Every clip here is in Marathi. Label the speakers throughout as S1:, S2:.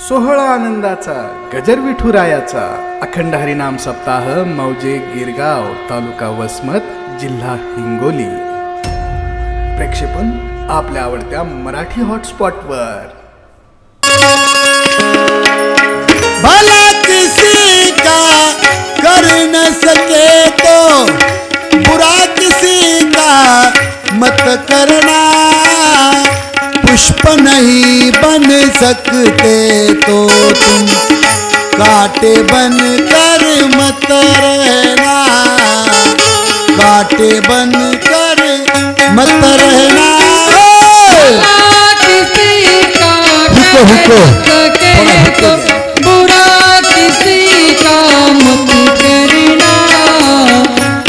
S1: सोहळा आनंदाचा गजर विठुरायाचा अखंड हरिनाम सप्ताह मौजे गिरगाव तालुका वसमत जिल्हा हिंगोली. प्रक्षेपण आपल्या आवडत्या मराठी हॉटस्पॉटवर.
S2: भला किसी का कर न सके तो बुरा किसी का मत करना. पुष्प नहीं बन सकते तो तुम कांटे बन कर मत रहना. कांटे बन कर मत रहना.
S3: किसी का
S2: हुको
S3: तो बुरा किसी का मत करना.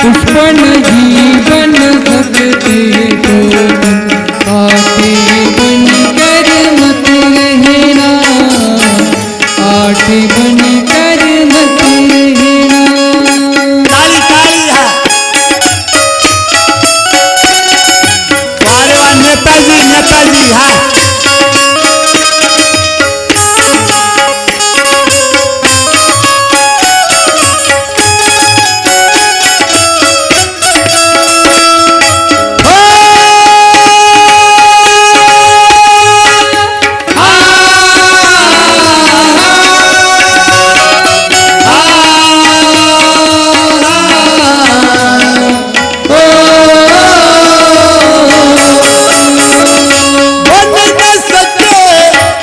S3: पुष्प नहीं बन सकते तो कांटे बन कर मत रहना. कांटे बन कर मत रहना.
S2: ताली ताली हा. वारे वा नेताजी हा.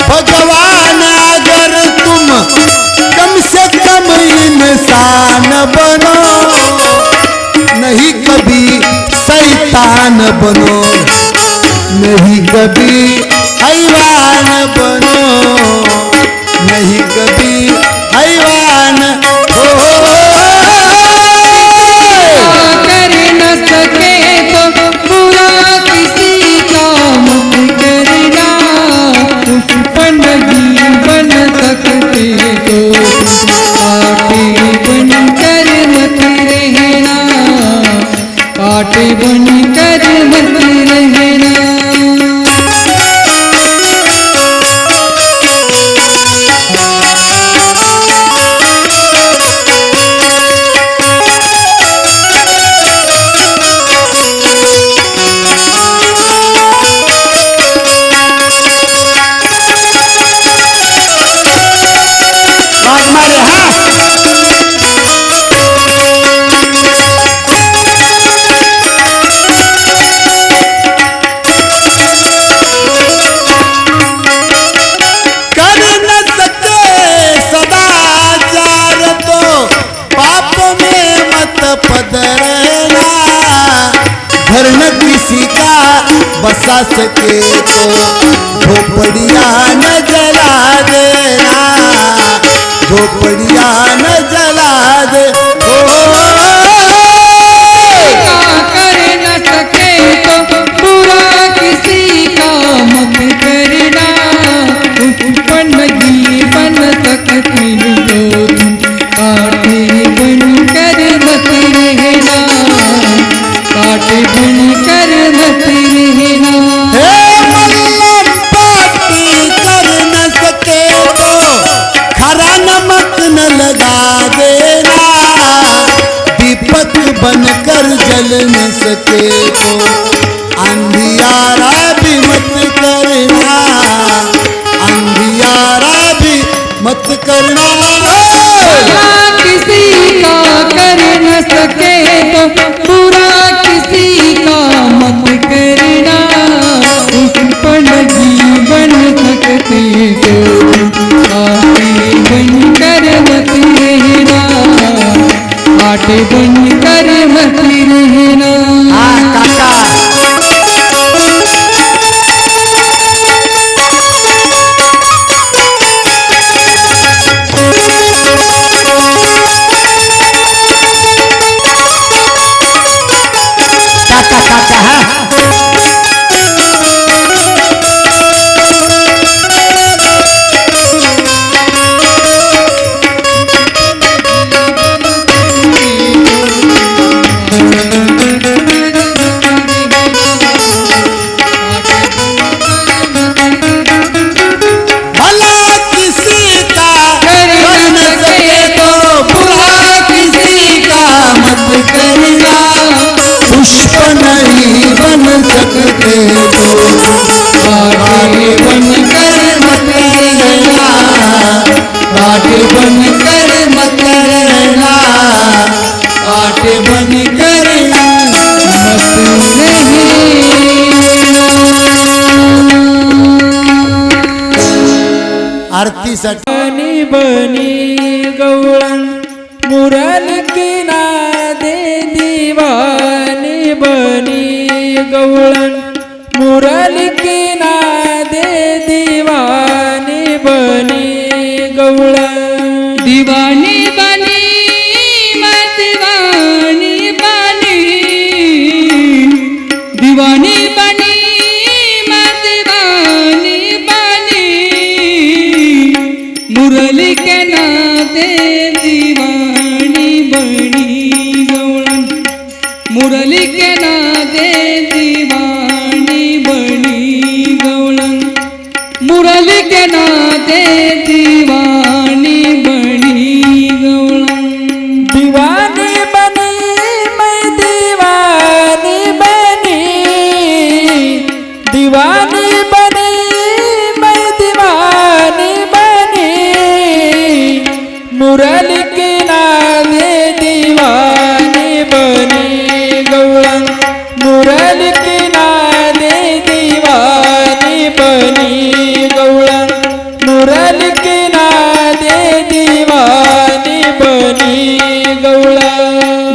S2: भगवान अगर तुम कम से कम इंसान बनो. नहीं कभी शैतान बनो. नहीं कभी हैवान बनो. नहीं कभी हैवान हो.
S3: कर न सके तो बुरा किसी का मत करना. पुष्प नहीं बन सकते तो कांटे बन कर मत रहना. कांटे बन कर मत रहना.
S2: महात्मा रे हा. कर न सके सदाचार तो पाप में मत पद रहना. घर न किसी का बसा सके तो झोपड़िया न जला देना. झोपड़िया न जला दे.
S3: कर न सके तो बुरा किसी का मत करना. पुष्प नहीं बन सकते तो तुम कांटे बन कर मत रहना. कांटे बन कर मत रहना.
S2: हे मल्लम पापी कर न सके तो खरा नमक न लगा देना. दीपक बनकर जल न सके तो अंधियारा भी मत करना. अंधियारा भी मत करना.
S3: किसी का कर न सके तो बुरा किसी का मत करना. पुष्प नहीं बन सकते तो कांटे बन कर मत रहना. कांटे बन कर मत रहना.
S2: काका काका हा. आरतीसाठी
S3: बनी बनी गवळण मुरली की नादे दीवानी बनी गवळण मुरली की नादे दीवानी बनी गवळण दीवानी बनी मैं दीवानी बनी दीवानी बनी मैं दीवानी बनी मुरली के नाते दीवानी बनी गवळण मुरली के नाते दीवानी बनी गवळण मुरली के नाते दीवानी बनी गवळण दीवानी बनी मैं दीवानी बनी दीवानी बनी मैं दीवानी बनी मुरली के नाते दीवानी बनी गवळण मुरली के नाते दीवानी बनी गवळण मुरली के नाते दीवानी बनी गवळण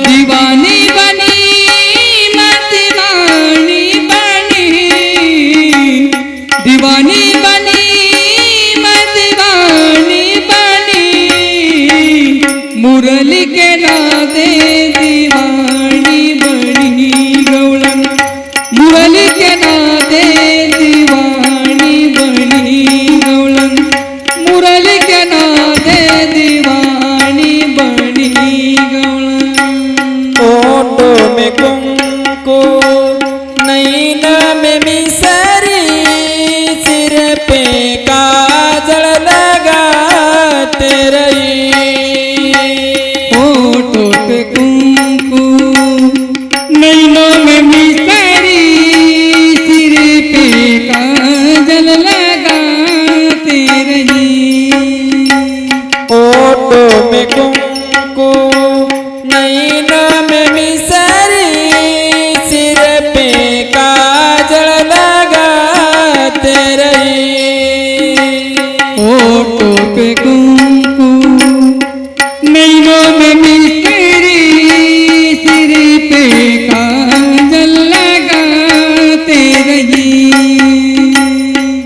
S3: दीवानी बनी मैं दीवानी बनी दीवानी बनी मैं दीवानी बनी मुरली के नाते दीवानी बनी गवळण मुरली के नाते दीवानी बनी गवळण मुरली के नाते दीवानी बनी गवळण ओठो में कुंकू नैन में मिसरी सिर पे काजल लगाते रही ओठो पे कुंकू नैनों में मिसरी सिर पे काजल लगाते रही ओठो में कुंकू नैन में मिसरी सिर पे काजल लगाते रही ओठो पे कुंकू नैनों में मिसरी सिर पे काजल लगाते रही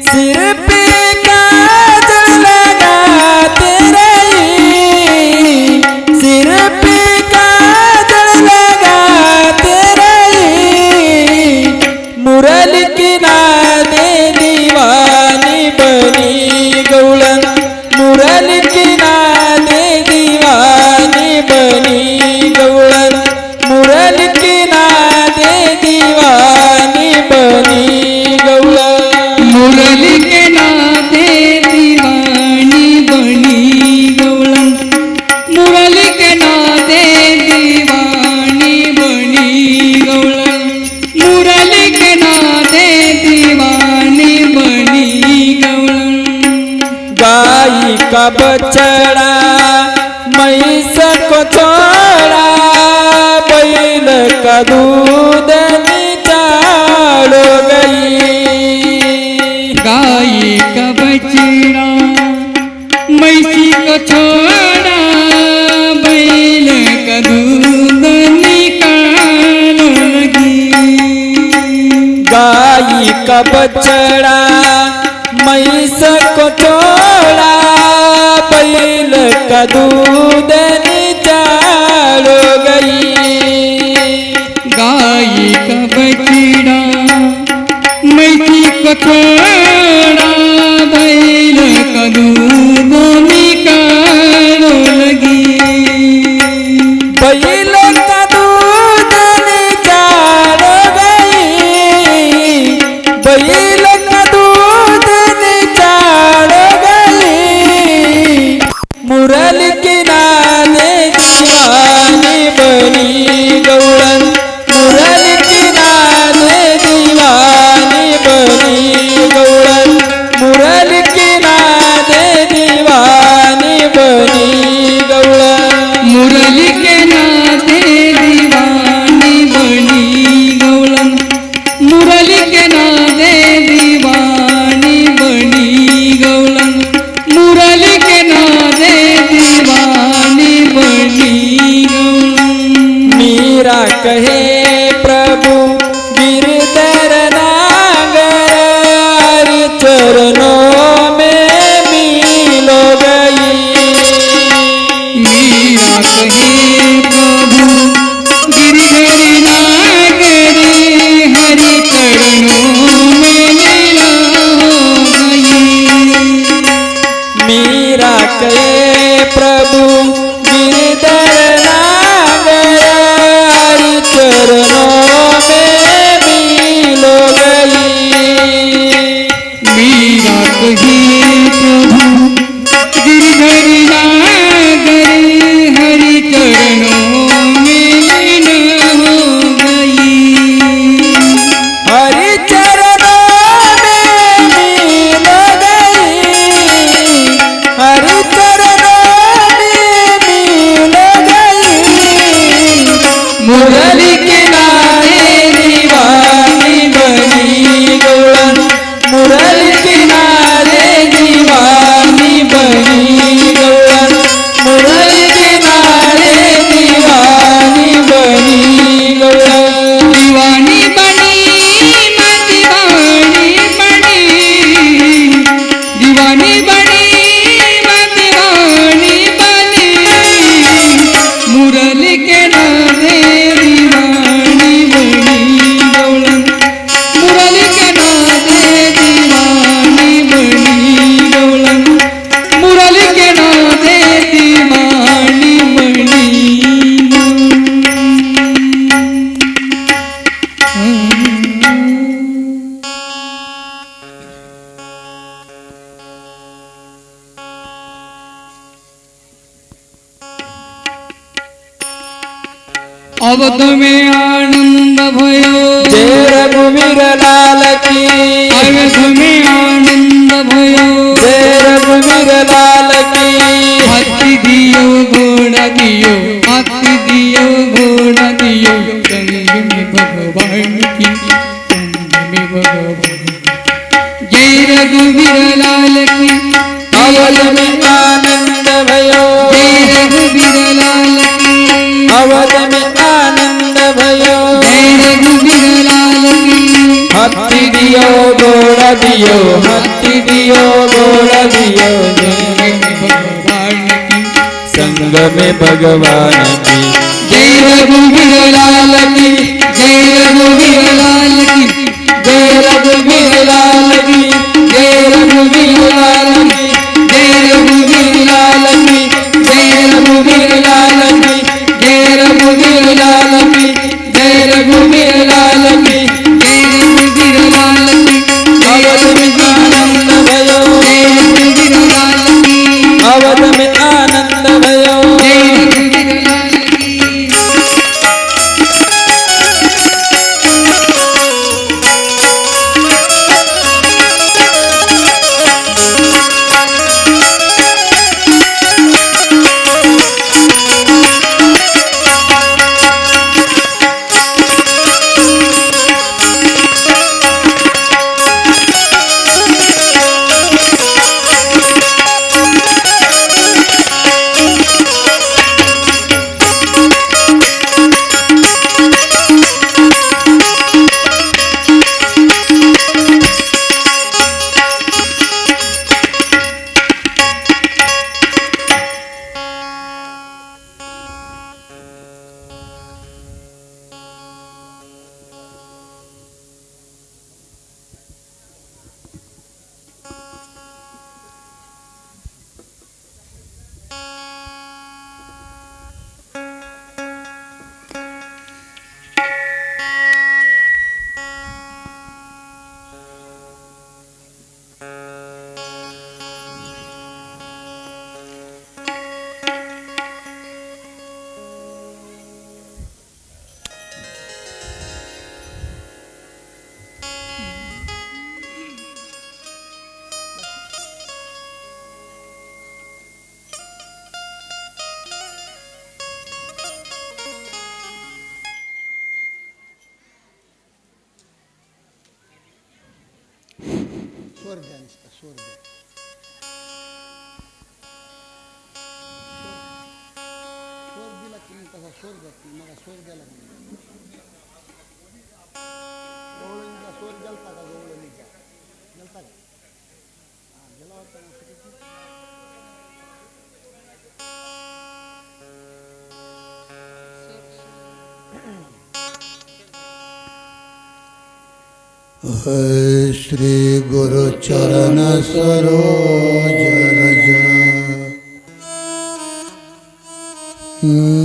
S3: सिर पे काजल लगाते रही सिर पे काजल लगाते रही मुरली की नाते दीवानी बनी गवळण मुरली की नाते दीवानी बनी गवळण मुरली की नाते दीवानी बनी गवळण मुरली के नाते दीवानी बनी गवळण मुरली के नाते दीवानी बनी गवळण मुरली के नाते दीवानी बनी गवळण गाई का बछड़ा मैस को छोड़ा बैल का दूध निचालो गई गाई का बछड़ा मैसी को छोड़ा बैल का दूध निकालो लगी गाई का बछड़ा मैस को छोड़ा बैल का दूध निचालो गई गाई का बछड़ा मैसी को छोड़ा बैल का दूध निकालो लगी बैल का दूध निकालो गई बैल का दूध निकालो गई मुरली की नाते दीवानी बनी गवळण मुरली की नाते दीवानी बनी गवळण दीवानी बनी मुरली के नादे दीवानी बनी गौलन मुरली के नादे दीवानी बनी गौलन मुरली के नादे दीवानी बनी अवध में आनंद भयो
S4: जय रघुवीर लाल की
S3: अवध में आनंद भयो
S4: जय रघुवीर लाल की
S3: हाथी दियो घोड़ा दियो हाथी दियो घोड़ा दियो संग में भगवान की संग में भगवान जय रघुवीर लाल की
S4: अवध में आनंद भयो
S3: जय रघुवीर लाल की
S4: अवध में आनंद भयो
S3: जय रघुवीर लाल की
S4: हाथी दियो घोड़ा दियो हाथी दियो घोड़ा दियो
S3: संग में भगवान की
S4: संग में भगवान की
S3: जय रघुवीर लाल की जय रघुवीर लाल की
S4: जय रघुवीर लाल की
S3: जय रघुवीर लाल की
S4: जय रघुवीर लाल की
S3: जय रघुवीर लाल की
S4: जय रघुवीर लाल की
S3: जय रघुवीर लाल की जय रघुवीर लाल की
S4: अवध में आनंद भयो
S3: जय रघुवीर लाल की
S4: अवध में आनंद भयो
S3: जय रघुवीर लाल की
S2: स्वर द्या नुसता स्वर द्या स्वर दिला की मग तसा स्वर द्या की मला स्वर द्यायला गवळणीला स्वर गेलता का गवळणीचा गेलता का हा गेला होता ना श्री गुरु चरण सरोज रज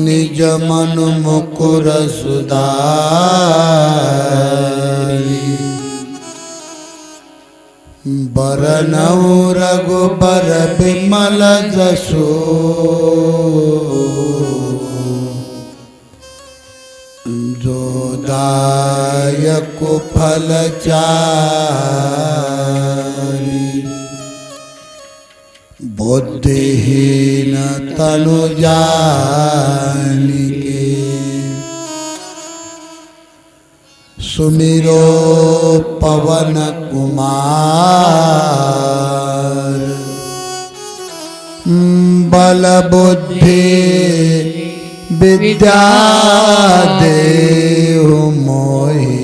S2: निज मन मुकुर सुधारी बरनऊ रघुबर बिमल जसो जो दायक फल चारि बुद्धिहीन तनु जानिके सुमिरो पवन कुमार बल बुद्धि विद्या देहु मोहि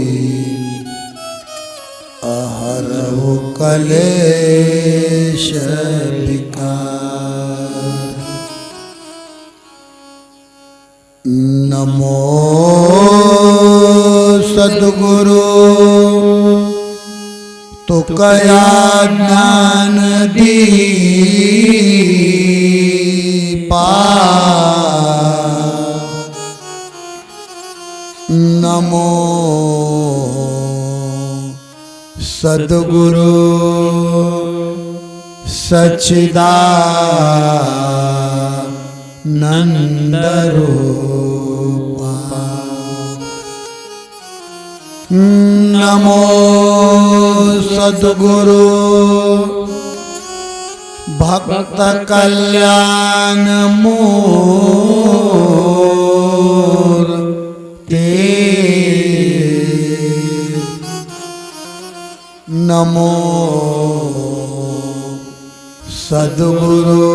S2: अहरहु कलेश विकार। नमो सद्गुरु तुकया ज्ञान दीपा। नमो सद्गुरु सच्चिदानंद रूपा। नमो सद्गुरु भक्त कल्याण मूर्ति। नमो सद्गुरु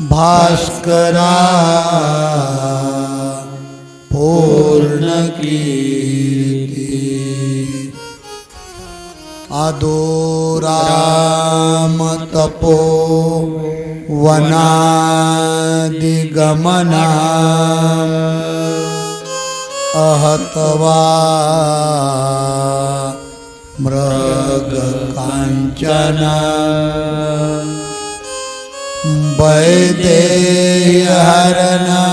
S2: भास्करा पूर्ण कीर्ति। अदोराम तपो वनादिगमना अहतवा मृग कांचना। वैदेहरणा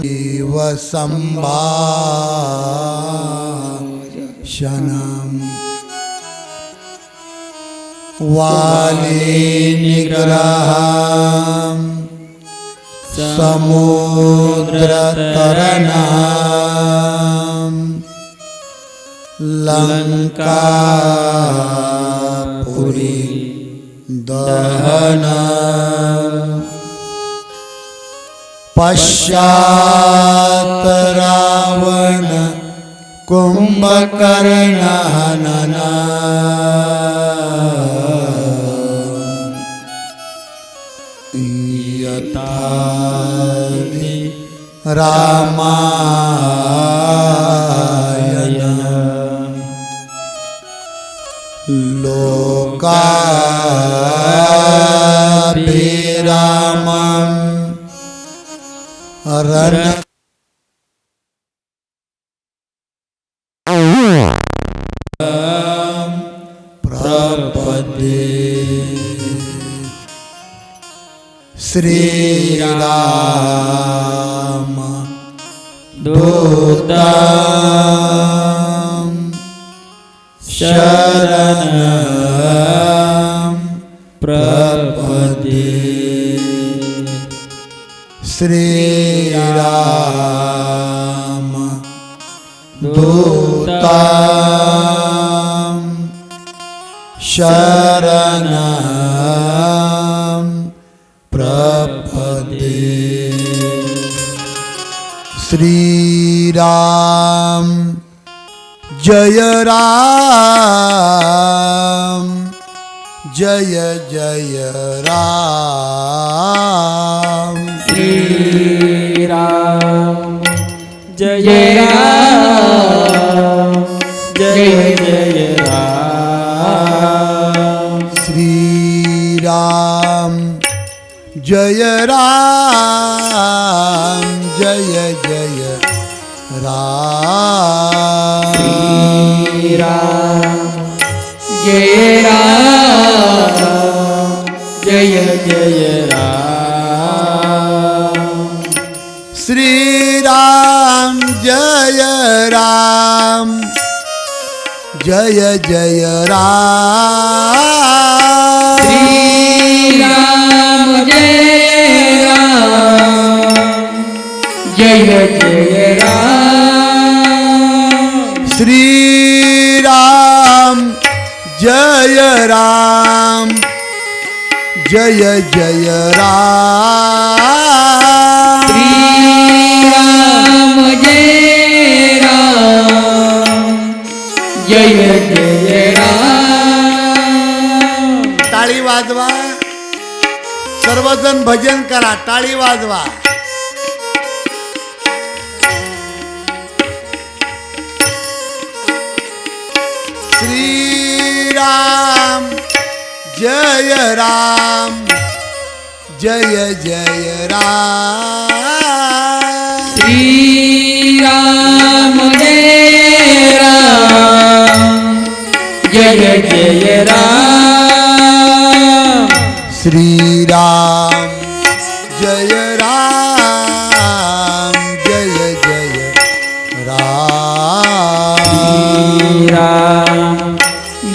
S2: इव संभाषणम्। वाली निग्रहं समुद्रतरणं। लंकापुरी दहनम्। पश्चात् रावण कुंभकर्ण हननम्। यथादि रामायणम्। लोकाभिरामम् रण प्रपदे। श्री राम दूतम् शरणं प्रपदे। श्री राम दूतम् शरणं प्रपदे। श्री राम जय राम जय जय राम।
S4: श्री राम जय राम जय जय राम।
S2: श्री राम जय राम जय जय राम।
S4: श्री राम जय राम जय जय राम।
S2: श्री राम जय राम जय जय राम।
S4: श्री राम जय राम जय जय राम।
S2: श्री राम जय राम जय जय राम।
S4: श्री राम जय राम जय जय राम।
S2: टाळी वाजवा, सर्वजण भजन करा, टाळी वाजवा. श्री राम जय राम जय जय राम
S4: श्री राम जय राम जय जय राम
S2: श्री राम जय राम जय जय राम
S4: राम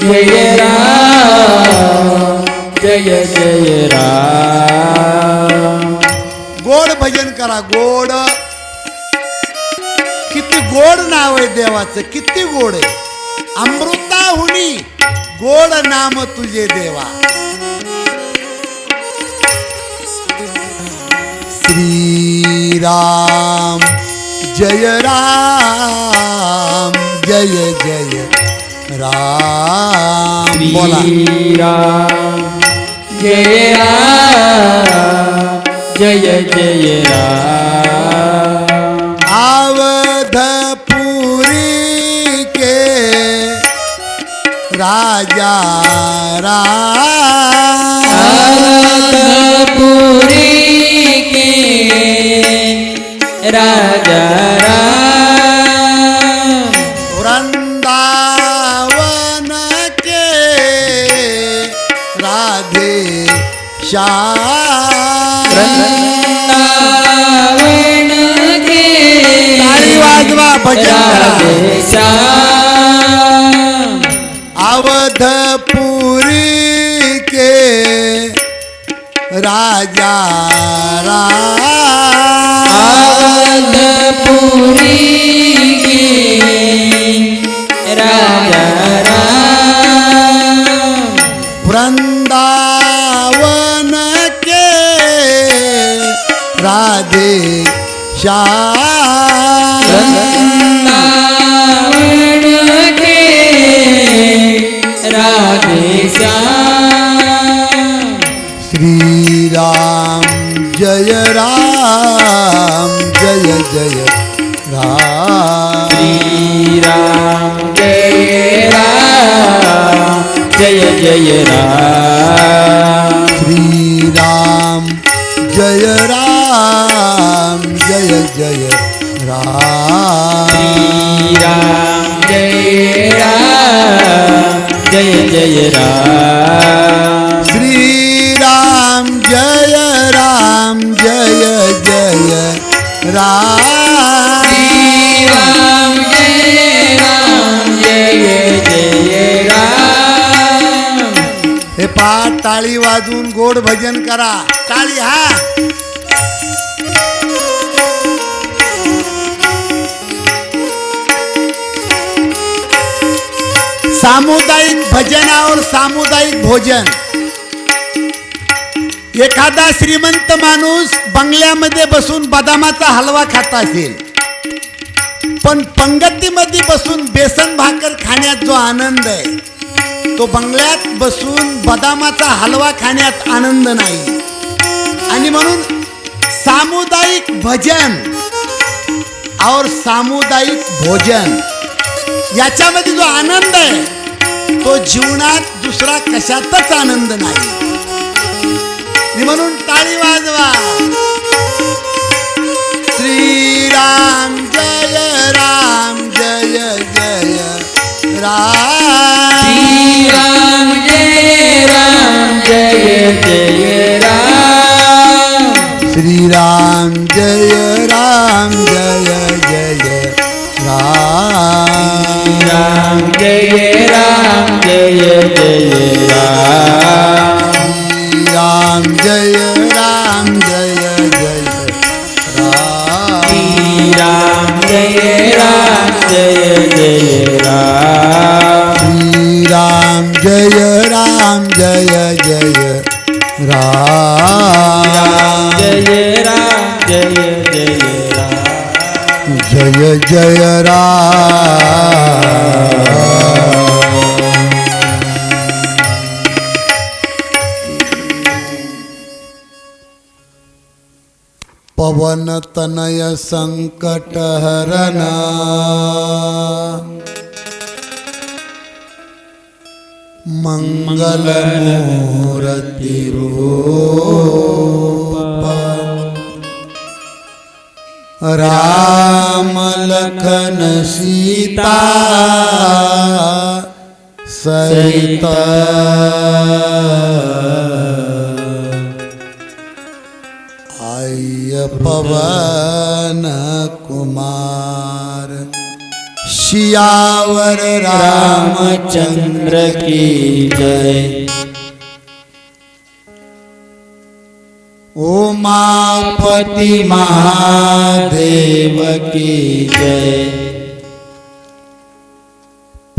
S4: जय राम जय जय राम
S2: गोड भजन करा गोड किती गोड नाव आहे देवाचं किती गोड आहे अमृताहुनी गोड नाम तुझे देवा श्री राम जय राम जय जय राम बोला
S4: श्री राम जय राम जय जय राम
S2: अवधपुरी के राजा राम
S4: अवधपुरी के राजा राम
S2: वृंदावन के राधे श्याम
S4: वृंदावन के
S2: ताली वाजवा भजन करा
S4: राधे श्याम
S2: अवधपुरी के राजा राम
S4: अवधपुरी के राजा राम
S2: वृंदावन के राधे श्याम
S4: वृंदावन के राधे श्याम
S2: श्री राम जय राम जय जय राम
S4: श्री राम जय राम जय जय राम
S2: श्री राम जय राम जय जय राम
S4: श्री राम जय राम जय जय राम
S2: श्री राम जय राम जय जय राम
S4: श्री राम जय जय राम
S2: हे पाठ टाळी वाजवून गोड भजन करा टाळी हा सामुदायिक भजन और सामुदायिक भोजन एखादा श्रीमंत माणूस बंगल्यामध्ये बसून बदामाचा हलवा खात असेल पण पंगतीमध्ये बसून बेसन भाकर खाण्यात जो आनंद आहे तो बंगल्यात बसून बदामाचा हलवा खाण्यात आनंद नाही आणि म्हणून सामुदायिक भजन और सामुदायिक भोजन याच्यामध्ये जो आनंद आहे तो जीवनात दुसरा कशातच आनंद नाही म्हणून टाळी वाजवा श्रीराम जय जय राम
S4: श्रीराम जय जय राम
S2: श्रीराम जय जय राम
S4: राम जय जय राम
S2: राम जय जय राम
S4: राम जय जय राम
S2: राम जय जय राम
S4: जय जय राम
S2: जय जय राम पवन तनय संकट हरना मंगलमूर्ती रूप राम लखन सीता सहित आय पवन कुमार सियावर
S4: रामचंद्र की जय।
S2: उमापति
S4: महादेव की जय।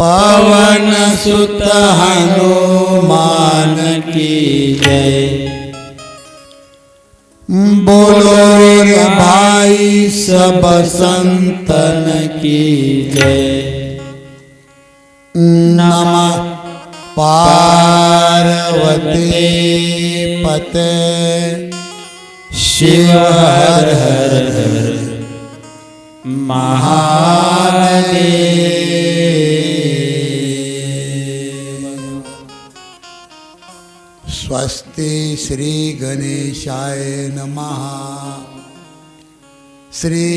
S4: पवन सुत हनुमान की जय।
S2: बोलो रे
S4: भाई सब संतन की जय।
S2: नमः पार्वती पते
S4: शिव हर हर हर महादेव।
S2: स्वस्ति श्री गणेशाय नमः। श्री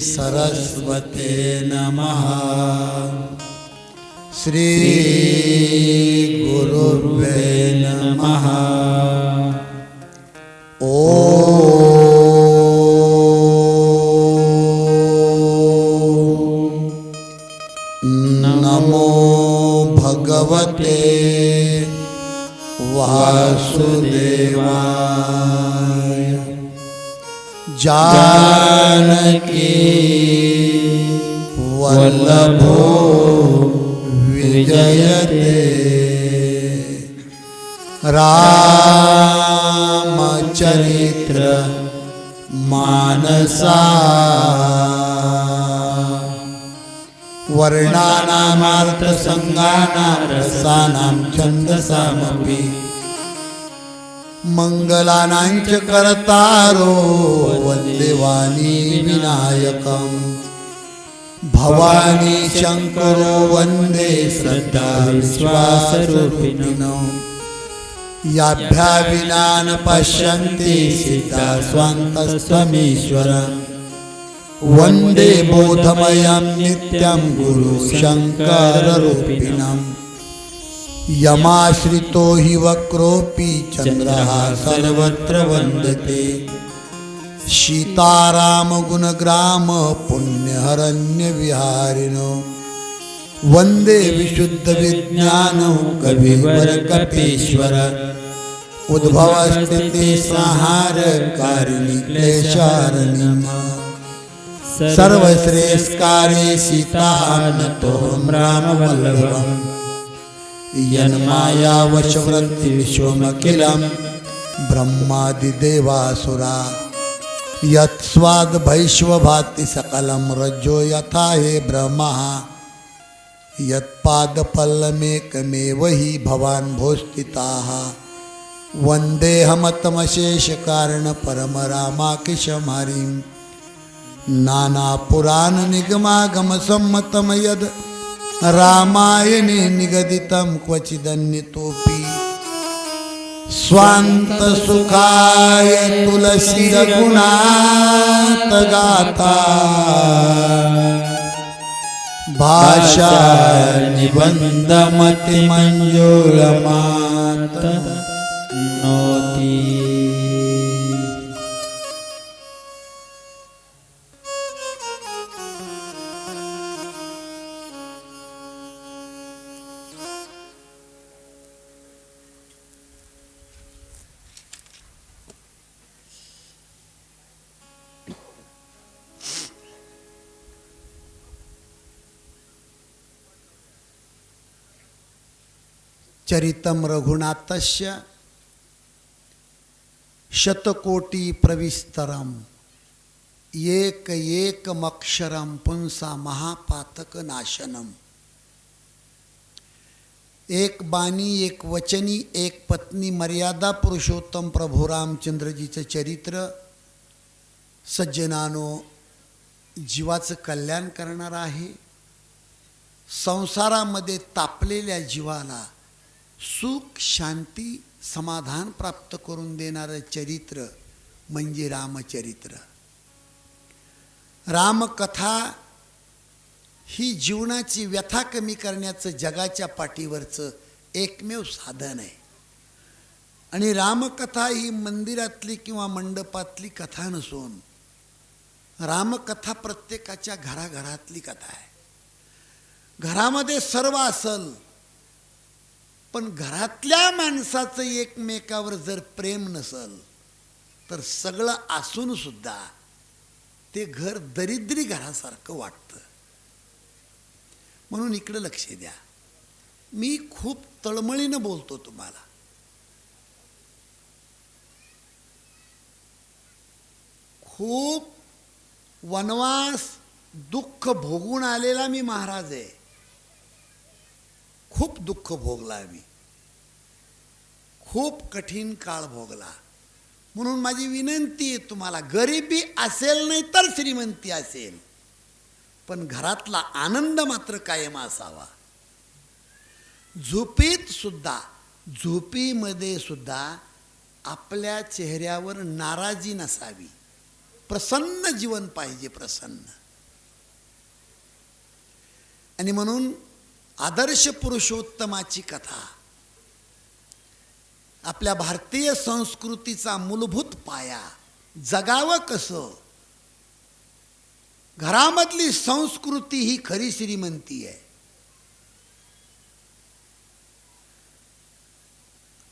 S2: सरस्वते नमः। श्री गुरुवे नमः। नमो भगवते वासुदेवाय। जानकी वल्लभो विजयते रामचरित्र मानसा। वर्णानामार्थ संगानां रसानां छन्दसामपि मंगलानांच कर्तारो वन्दे वाणी विनायकम्। भवानी शंकरो वन्दे श्रद्धा विश्वासरूपिणो। याभ्या विना न पश्यन्ति सिद्धा स्वान्तस्त्वमीश्वर। वन्दे बोधमयं नित्यं गुरु शङ्कररूपिणम्। यमाश्रितो हि वक्रोऽपि चन्द्रः सर्वत्र वन्दते। सीतारामगुणग्राम पुण्यहरण्यविहारिणो। वन्दे विशुद्धविज्ञानो कविवरकपीश्वर। उद्भवस्थितिसंहारकारिणि क्लेशारणिम्। सर्वश्रेष्ठकारे सीतानतोऽहं रामवल्लभम्। यन्मायावशवृत्ति विश्वमखिलं ब्रह्मादिदेवासुरा। यत्स्वाद्भैश्वभाति सकलं रज्जो यथा हे ब्रह्मः। यत्पादपल्लमेकमेव हि भवान् भोस्थिताः। वन्देऽहमतमशेषकारणपरमरामाकिशं हरिं। नानापुराणनिगमागमसम्मतं यद् रामायणे निगदितं क्वचिदन्यतोऽपि। स्वान्तसुखाय तुलसीरघुनाथगाथा। भाषा
S4: निबन्धमतिमञ्जुलमात नोति।
S2: चरितं रघुनाथस्य शतकोटि प्रविस्तरम। एक एकमक्षरम पुंसा महापातक नाशनम। एक बाणी एक वचनी एक पत्नी मर्यादा पुरुषोत्तम प्रभू रामचंद्रजीचं चरित्र सज्जनानो जीवाचं कल्याण करणार आहे। संसारामध्ये तापलेल्या जीवाला सुख शांती समाधान प्राप्त करून देणारं चरित्र म्हणजे रामचरित्र. रामकथा ही जीवनाची व्यथा कमी करण्याचं जगाच्या पाठीवरचं एकमेव साधन आहे. आणि रामकथा ही मंदिरातली किंवा मंडपातली कथा नसून रामकथा प्रत्येकाच्या घराघरातली कथा आहे. घरामध्ये सर्व असल, पण घरातल्या माणसाचं एकमेकावर जर प्रेम नसल तर सगळं असून सुद्धा ते घर दरिद्री घरासारखं वाटतं. म्हणून इकडं लक्ष द्या. मी खूप तळमळीनं बोलतो तुम्हाला. खूप वनवास दुःख भोगून आलेला मी महाराज आहे. खूप दुःख भोगला मी, खूप कठीण काळ भोगला. म्हणून माझी विनंती आहे तुम्हाला, गरिबी असेल नाही तर श्रीमंती असेल, पण घरातला आनंद मात्र कायम असावा. झोपीमध्ये सुद्धा आपल्या चेहऱ्यावर नाराजी नसावी. प्रसन्न जीवन पाहिजे, प्रसन्न. आणि म्हणून आदर्श पुरुषोत्तमाची कथा आपल्या भारतीय संस्कृतीचा मूलभूत पाया. जगावं कसं, घरामधली संस्कृती ही खरी श्रीमंती आहे.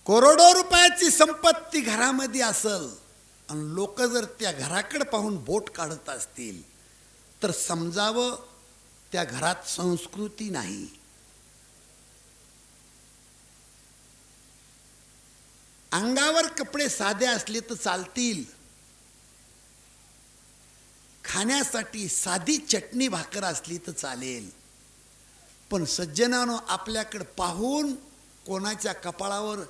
S2: करोडो रुपयाची संपत्ती घरामध्ये असल आणि लोक जर त्या घराकडे पाहून बोट काढत असतील तर समजावं त्या घरात संस्कृती नाही. अंगावर कपडे साधे असले तर चालतील, खाण्यासाठी साधी चटणी भाकर असली तर चालेल, पण सज्जनानो आपल्याकडे पाहून कोणाच्या कपाळावर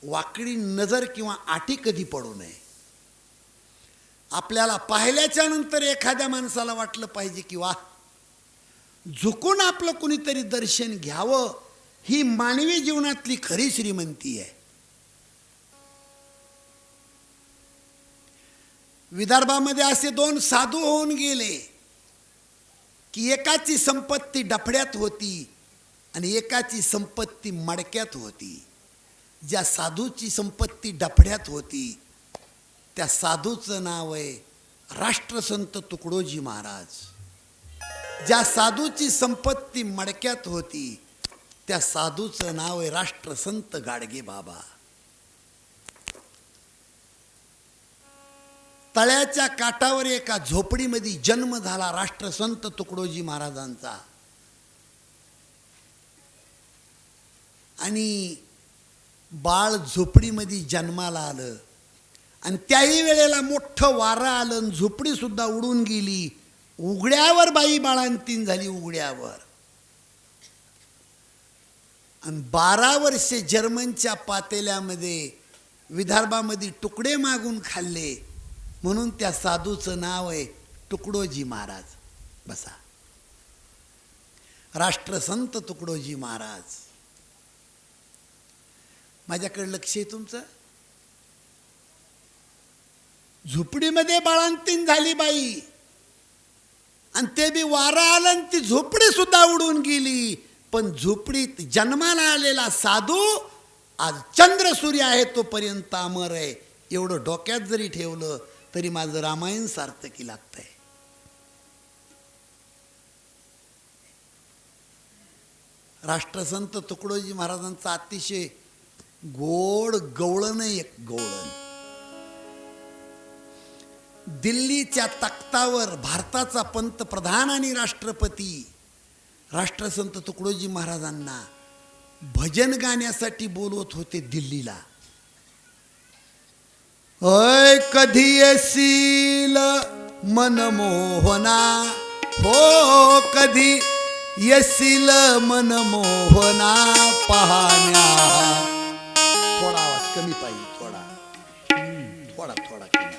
S2: वाकडी नजर किंवा आठी कधी पडू नये. आपल्याला पाहिल्याच्या नंतर एखाद्या माणसाला वाटलं पाहिजे की वा, झुकून आपलं कुणीतरी दर्शन घ्यावं. ही मानवी जीवनातली खरी श्रीमंती आहे. विदर्भामध्ये असे 2 साधू होऊन गेले की एकाची संपत्ती डफड्यात होती आणि एकाची संपत्ती मडक्यात होती. ज्या साधूची संपत्ती डफड्यात होती त्या साधूचं नाव आहे राष्ट्रसंत तुकडोजी महाराज. ज्या साधूची संपत्ती मडक्यात होती त्या साधूचं नाव आहे राष्ट्रसंत गाडगे बाबा. तळ्याच्या काठावर एका झोपडीमध्ये जन्म झाला राष्ट्रसंत तुकडोजी महाराजांचा. आणि बाळ झोपडीमध्ये जन्माला आलं आणि त्याही वेळेला मोठं वारं आलं आणि झोपडी सुद्धा उडून गेली. उघड्यावर बाई बाळंतीण झाली, उघड्यावर. आणि 12 वर्षे जर्मनच्या पातेल्यामध्ये विदर्भामध्ये तुकडे मागून खाल्ले. म्हणून त्या साधूचं नाव आहे तुकडोजी महाराज. बसा, राष्ट्रसंत तुकडोजी महाराज. माझ्याकडे लक्ष आहे तुमचं. झोपडीमध्ये बाळंतीण झाली बाई आणि ते बी वारा आलं आणि ती झोपडी सुद्धा उडून गेली. पण झोपडीत जन्माला आलेला साधू आज चंद्र सूर्य आहे तोपर्यंत अमर आहे. एवढं डोक्यात जरी ठेवलं तरी माझं रामायण सार्थकी लागतंय. राष्ट्रसंत तुकडोजी महाराजांचं अतिशय गोड गवळण आहे, एक गवळण. दिल्लीच्या तख्तावर भारताचा पंतप्रधान आणि राष्ट्रपती राष्ट्रसंत तुकडोजी महाराजांना भजन गाण्यासाठी बोलवत होते दिल्लीला. अय कधी येशील मनमोहना, हो कधी येशील मनमोहना पाहण्या. थोडा आवाज कमी पाहिजे, थोडा कमी.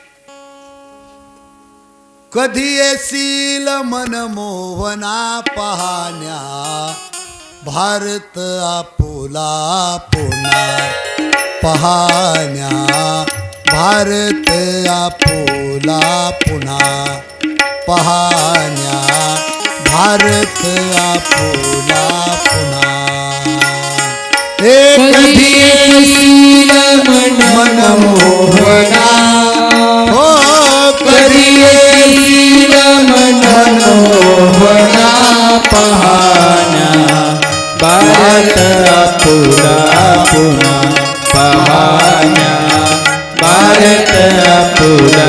S2: कधी येशील मनमोहना पाहण्या, भारत आपुला पुन्हा पाहण्या भारत आपुला पुन्हा पाहण्या भारत आपुला पुन्हा एक
S4: कधी येईल मनमोहना
S2: हो
S4: कधी येईल मनमोहना पाहण्या भारत आपुला पुन्हा पाहण्या भारत आपुला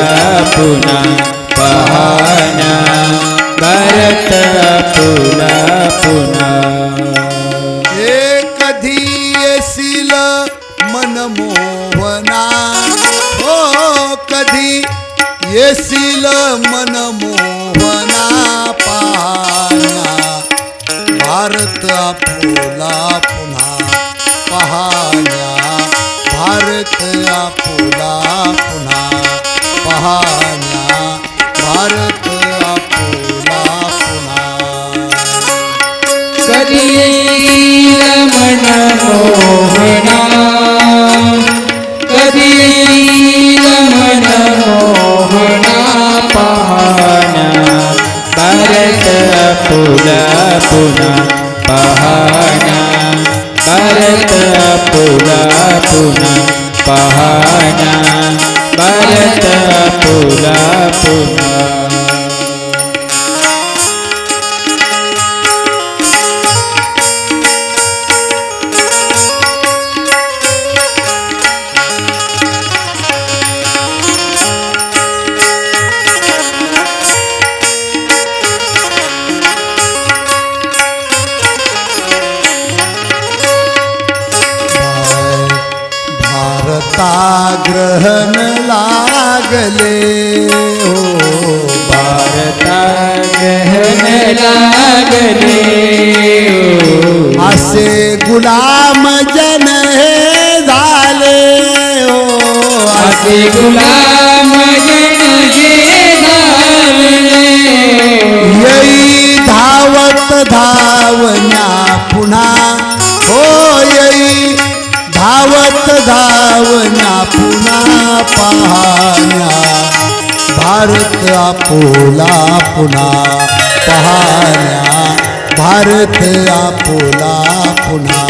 S4: पुन्हा पाहण्या भारत आपुला पुन्हा
S2: कधी येशील मनमोहना हो कधी येशील मनमोहना पाहण्या भारत आपुला पुन्हा पाहण्या भारत आपुला पुन्हा पाहण्या भारत आपुला पुन्हा
S4: कधी येईल मनमोहना कधी येईल मनमोहना पाहण्या भारत आपुला पुन्हा पाहण्या भारत आपुला पुन्हा पाहण्या भारत आपुला पुन्हा
S2: ग्रहण लागले हो
S4: भारता ग्रहण लागले
S2: असे गुलाम जन हे झाले हो
S4: असे गुलाम जन हे झाले
S2: येई धावत धावण्या पुन्हा हो येई धावत धावण्या पुन्हा पाहण्या भारत आपुला पुन्हा पाहण्या भारत आपुला पुन्हा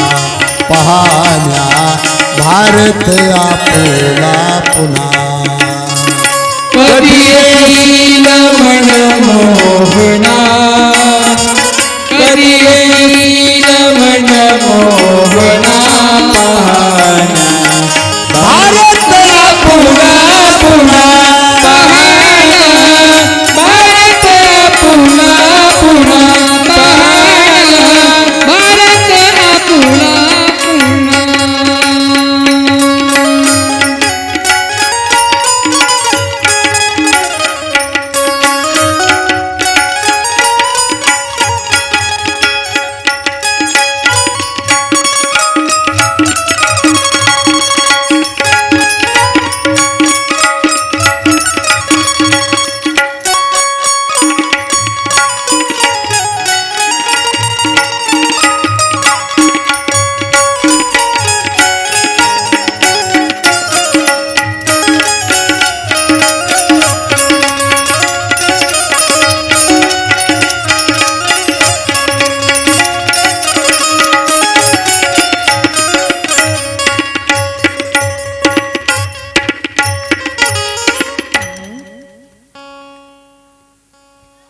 S2: पाहण्या भारत आपुला पुन्हा
S4: कधी येईल मनमोहना कधी येईल मनमोहना पाहण्या भारत आपुला पुन्हा पाहण्या भारत आपुला पुन्हा पाहण्या भारत आपुला पुन्हा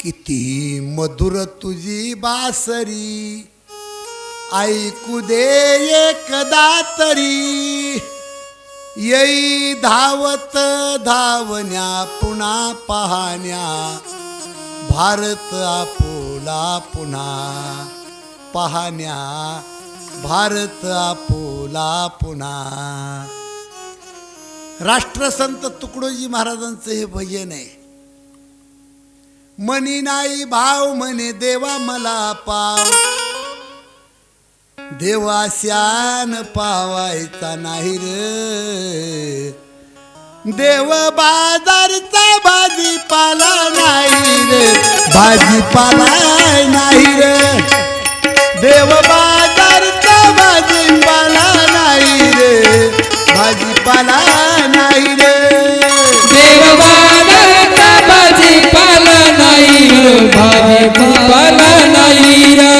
S2: किती मधुर तुझी बासरी ऐकू दे एकदा तरी येई धावत धावण्या पुन्हा पाहण्या भारत आपुला पुन्हा पाहण्या भारत आपुला पुन्हा. राष्ट्रसंत तुकडोजी महाराजांचं हे भजन आहे. मनी नाही भाव म्हणे देवा मला पाव, देवाश्यान पावायचा नाही रे, देव बाजारचा भाजीपाला नाही रे, भाजीपाला नाही रे, देव बाजार भाजीपाला नाही रे, भाजीपाला नाही रे.
S4: देव बाजारचा भाजीपाला नाही रे, भाजीपाला नाही रे.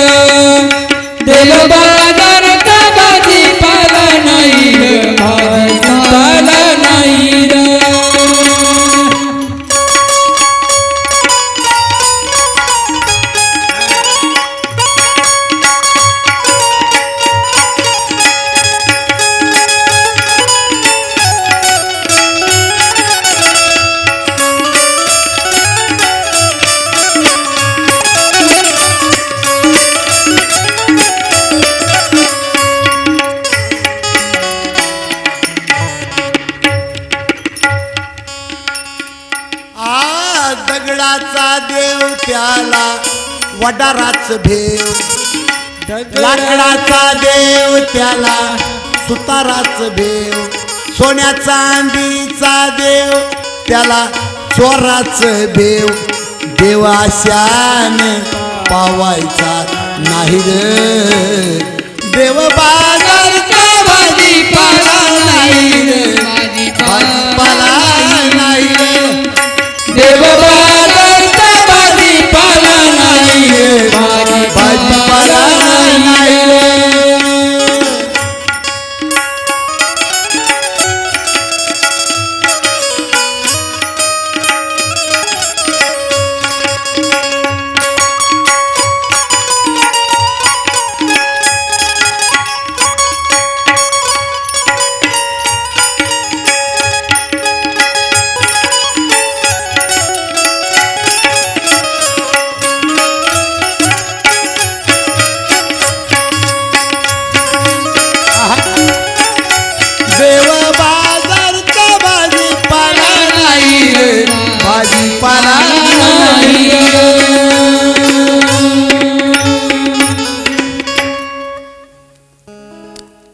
S4: देव बाजारचा भाजीपाला नाही रे, भाजीपाला नाही रे.
S2: दगडाचा देव त्याला वडाराच भेव, लाकडाचा देव त्याला सुताराच भेव, सोन्या चांदीचा देव त्याला चोराच भेव. देवाशान पावायचा नाही रे, देव बाजारचा भाजीपाला नाही रे, भाजीपाला नाही रे.
S4: देव बाजारचा भाजीपाला नाही रे,
S2: भाजीपाला नाही रे. देव बाजारचा भाजीपाला नाही रे, भाजीपाला नाही रे.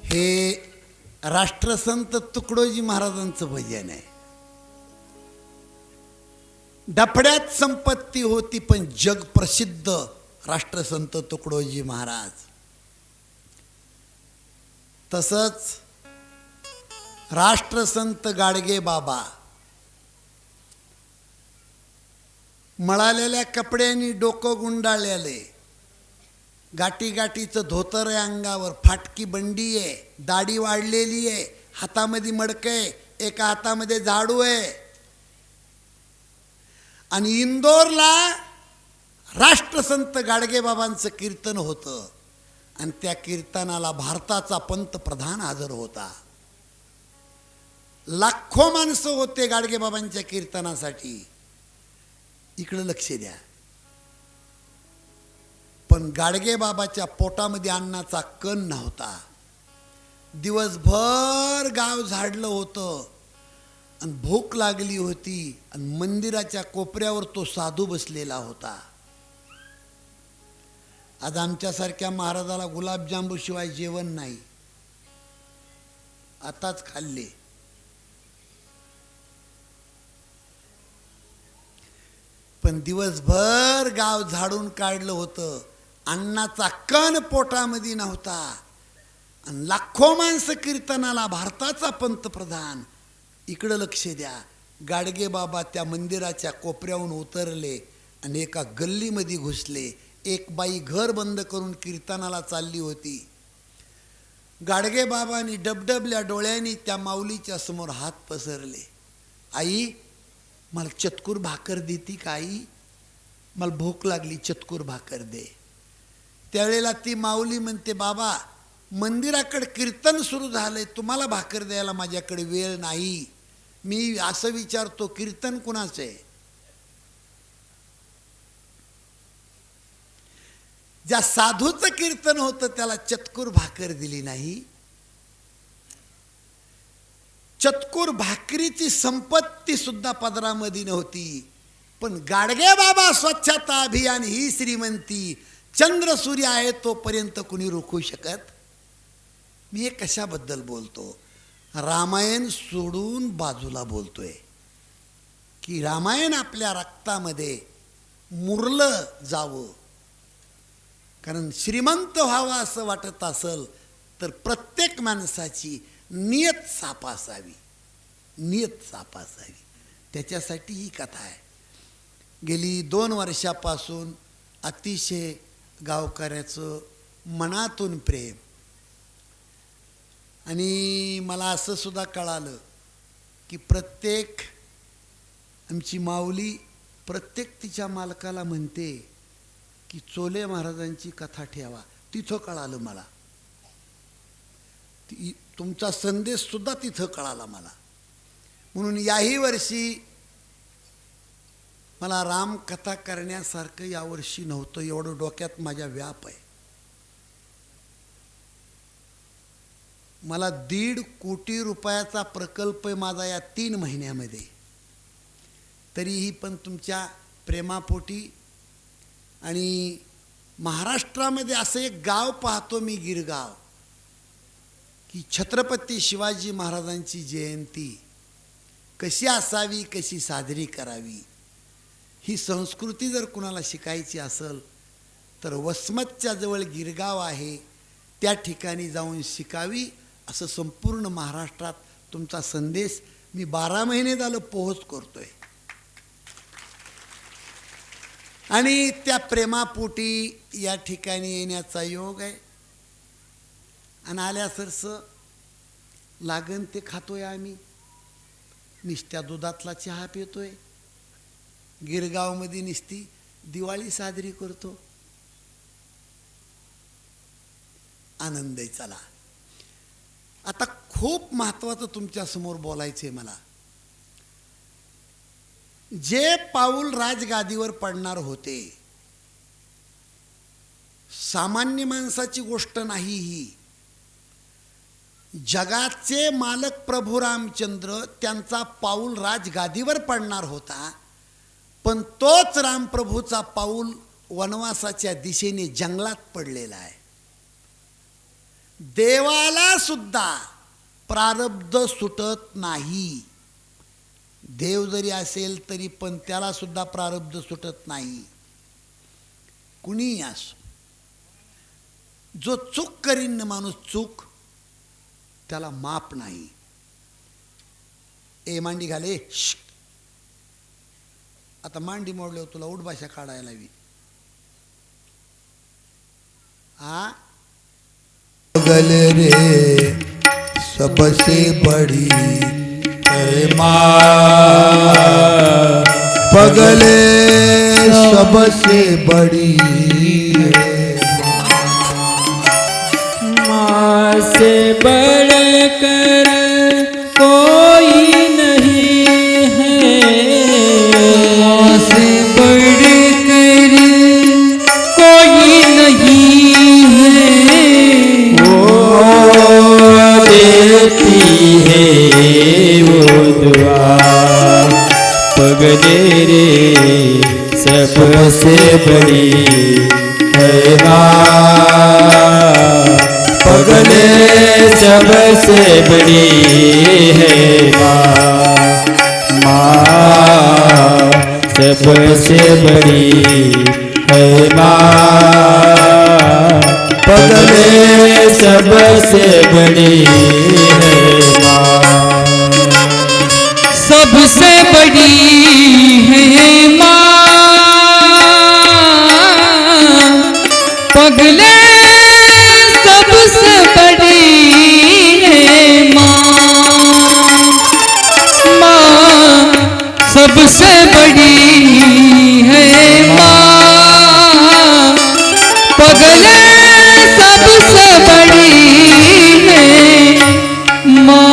S2: हे राष्ट्रसंत तुकडोजी महाराजांचं भजन आहे. डफड्यात संपत्ती होती पण जग प्रसिद्ध राष्ट्रसंत तुकडोजी महाराज. तसंच राष्ट्रसंत गाडगे बाबा मळालेल्या कपड्यांनी डोकं गुंडाळलेले, गाठी गाठीचं धोतर आहे अंगावर, फाटकी बंडी आहे, दाढी वाढलेली आहे, हातामध्ये मडकं आहे, एका हातामध्ये झाडू आहे. आणि इंदोरला राष्ट्रसंत गाडगे बाबांचं कीर्तन होतं आणि त्या कीर्तनाला भारताचा पंतप्रधान हजर होता. लाखो माणसं होते गाडगे बाबांच्या कीर्तनासाठी. इकडं लक्ष द्या. पण गाडगे बाबाच्या पोटामध्ये अन्नाचा कण नव्हता. दिवसभर गाव झाडलं होतं आणि भूक लागली होती आणि मंदिराच्या कोपऱ्यावर तो साधू बसलेला होता. आज आमच्यासारख्या महाराजाला गुलाबजांबू शिवाय जेवण नाही. आताच खाल्ले. पण दिवसभर गाव झाडून काढलं होतं. अन्नाचा कण पोटामध्ये नव्हता आणि लाखो माणसं कीर्तनाला. भारताचा पंतप्रधान. इकडं लक्ष द्या. गाडगे बाबा त्या मंदिराच्या कोपऱ्याहून उतरले आणि एका गल्लीमध्ये घुसले. एक बाई घर बंद करून कीर्तनाला चालली होती. गाडगे बाबांनी डबडबल्या डोळ्यांनी त्या माऊलीच्या समोर हात पसरले. आई, मला चतकूर भाकर देती का आई? मला भूक लागली, चतकूर भाकर दे. त्यावेळेला ती माऊली म्हणते, बाबा मंदिराकडे कीर्तन सुरू झालंय, तुम्हाला भाकर द्यायला माझ्याकडे वेळ नाही. मी असं विचारतो, कीर्तन कुणाचं आहे? ज्या साधूचं कीर्तन होतं त्याला चतकूर भाकर दिली नाही. चतकूर भाकरीची संपत्ती सुद्धा पदरामध्ये नव्हती. पण गाडगे बाबा स्वच्छता अभियान ही श्रीमंती चंद्र सूर्य आहे तोपर्यंत कुणी रोखू शकत? मी हे कशाबद्दल बोलतो? रामायण सोडून बाजूला बोलतोय की रामायण आपल्या रक्तामध्ये मुरलं जावं. कारण श्रीमंत व्हावं असं वाटत असेल तर प्रत्येक माणसाची नियत साफ असावी, नियत साफ असावी. त्याच्यासाठी ही कथा आहे. गेली 2 वर्षापासून अतिशय गावकऱ्याचं मनातून प्रेम. आणि मला असं सुद्धा कळालं की प्रत्येक आमची माऊली प्रत्येक तिच्या मालकाला म्हणते की चोले महाराजांची कथा ठेवा. तिथं कळालं मला, तुमचा संदेश सुद्धा तिथं कळाला मला. म्हणून याही वर्षी मला रामकथा करण्यासारखं यावर्षी नव्हतं, एवढं डोक्यात माझ्या व्याप आहे. मला 1.5 कोटी रुपयाचा प्रकल्प आहे माझा या 3 महिन्यामध्ये. तरीही पण तुमच्या प्रेमापोटी आणि महाराष्ट्रामध्ये असं एक गाव पाहतो मी, गिरगाव, की छत्रपती शिवाजी महाराजांची जयंती कशी असावी, कशी साजरी करावी, ही संस्कृती जर कुणाला शिकायची असेल तर वसमतच्या जवळ गिरगाव आहे, त्या ठिकाणी जाऊन शिकावी. असं संपूर्ण महाराष्ट्रात तुमचा संदेश मी 12 महिने झालं पोहोच करतोय. आणि त्या प्रेमापोटी या ठिकाणी येण्याचा योग आहे. आणि आल्यासरसं लागन ते खातोय आम्ही, निस्त्या दुधातला चहा पितोय, गिरगावमध्ये निस्ती दिवाळी साजरी करतो. आनंद आहे. चला, आता खूप महत्त्वाचं तुमच्यासमोर बोलायचं आहे मला. जे पाऊल राजगादीवर पडणार होते, सामान्य माणसाची गोष्ट नाही ही. जगाचे मालक प्रभू रामचंद्र, त्यांचा पाऊल राजगादीवर पडणार होता, पण तोच रामप्रभूचा पाऊल वनवासाच्या दिशेने जंगलात पडलेला आहे. देवाला सुद्धा प्रारब्ध सुटत नाही. देव जरी असेल तरी पण त्याला सुद्धा प्रारब्ध सुटत नाही. कुणीही असो, जो चूक करीन ना माणूस, चूक त्याला माप नाही. ए मांडी घाले, आता मांडी मोडल्यावर तुला उठभाषा काढायला हवी. हा
S5: पगल रे सबसे बड़ी है माँ, पगल सबसे बड़ी है
S4: माँ से बढ़कर कोई नहीं है,
S3: माँ से बढ़कर कोई नहीं है,
S4: वो देती है वो दुआ, पगले रे सबसे बड़ी है माँ, पगले सबसे बड़ी है माँ, माँ सबसे बड़ी है माँ, पगले सबसे बड़ी है माँ,
S3: सबसे बड़ी है माँ, पगले सबसे बड़ी है माँ, माँ सबसे बड़ी है माँ, पगले सबसे बड़ी है माँ.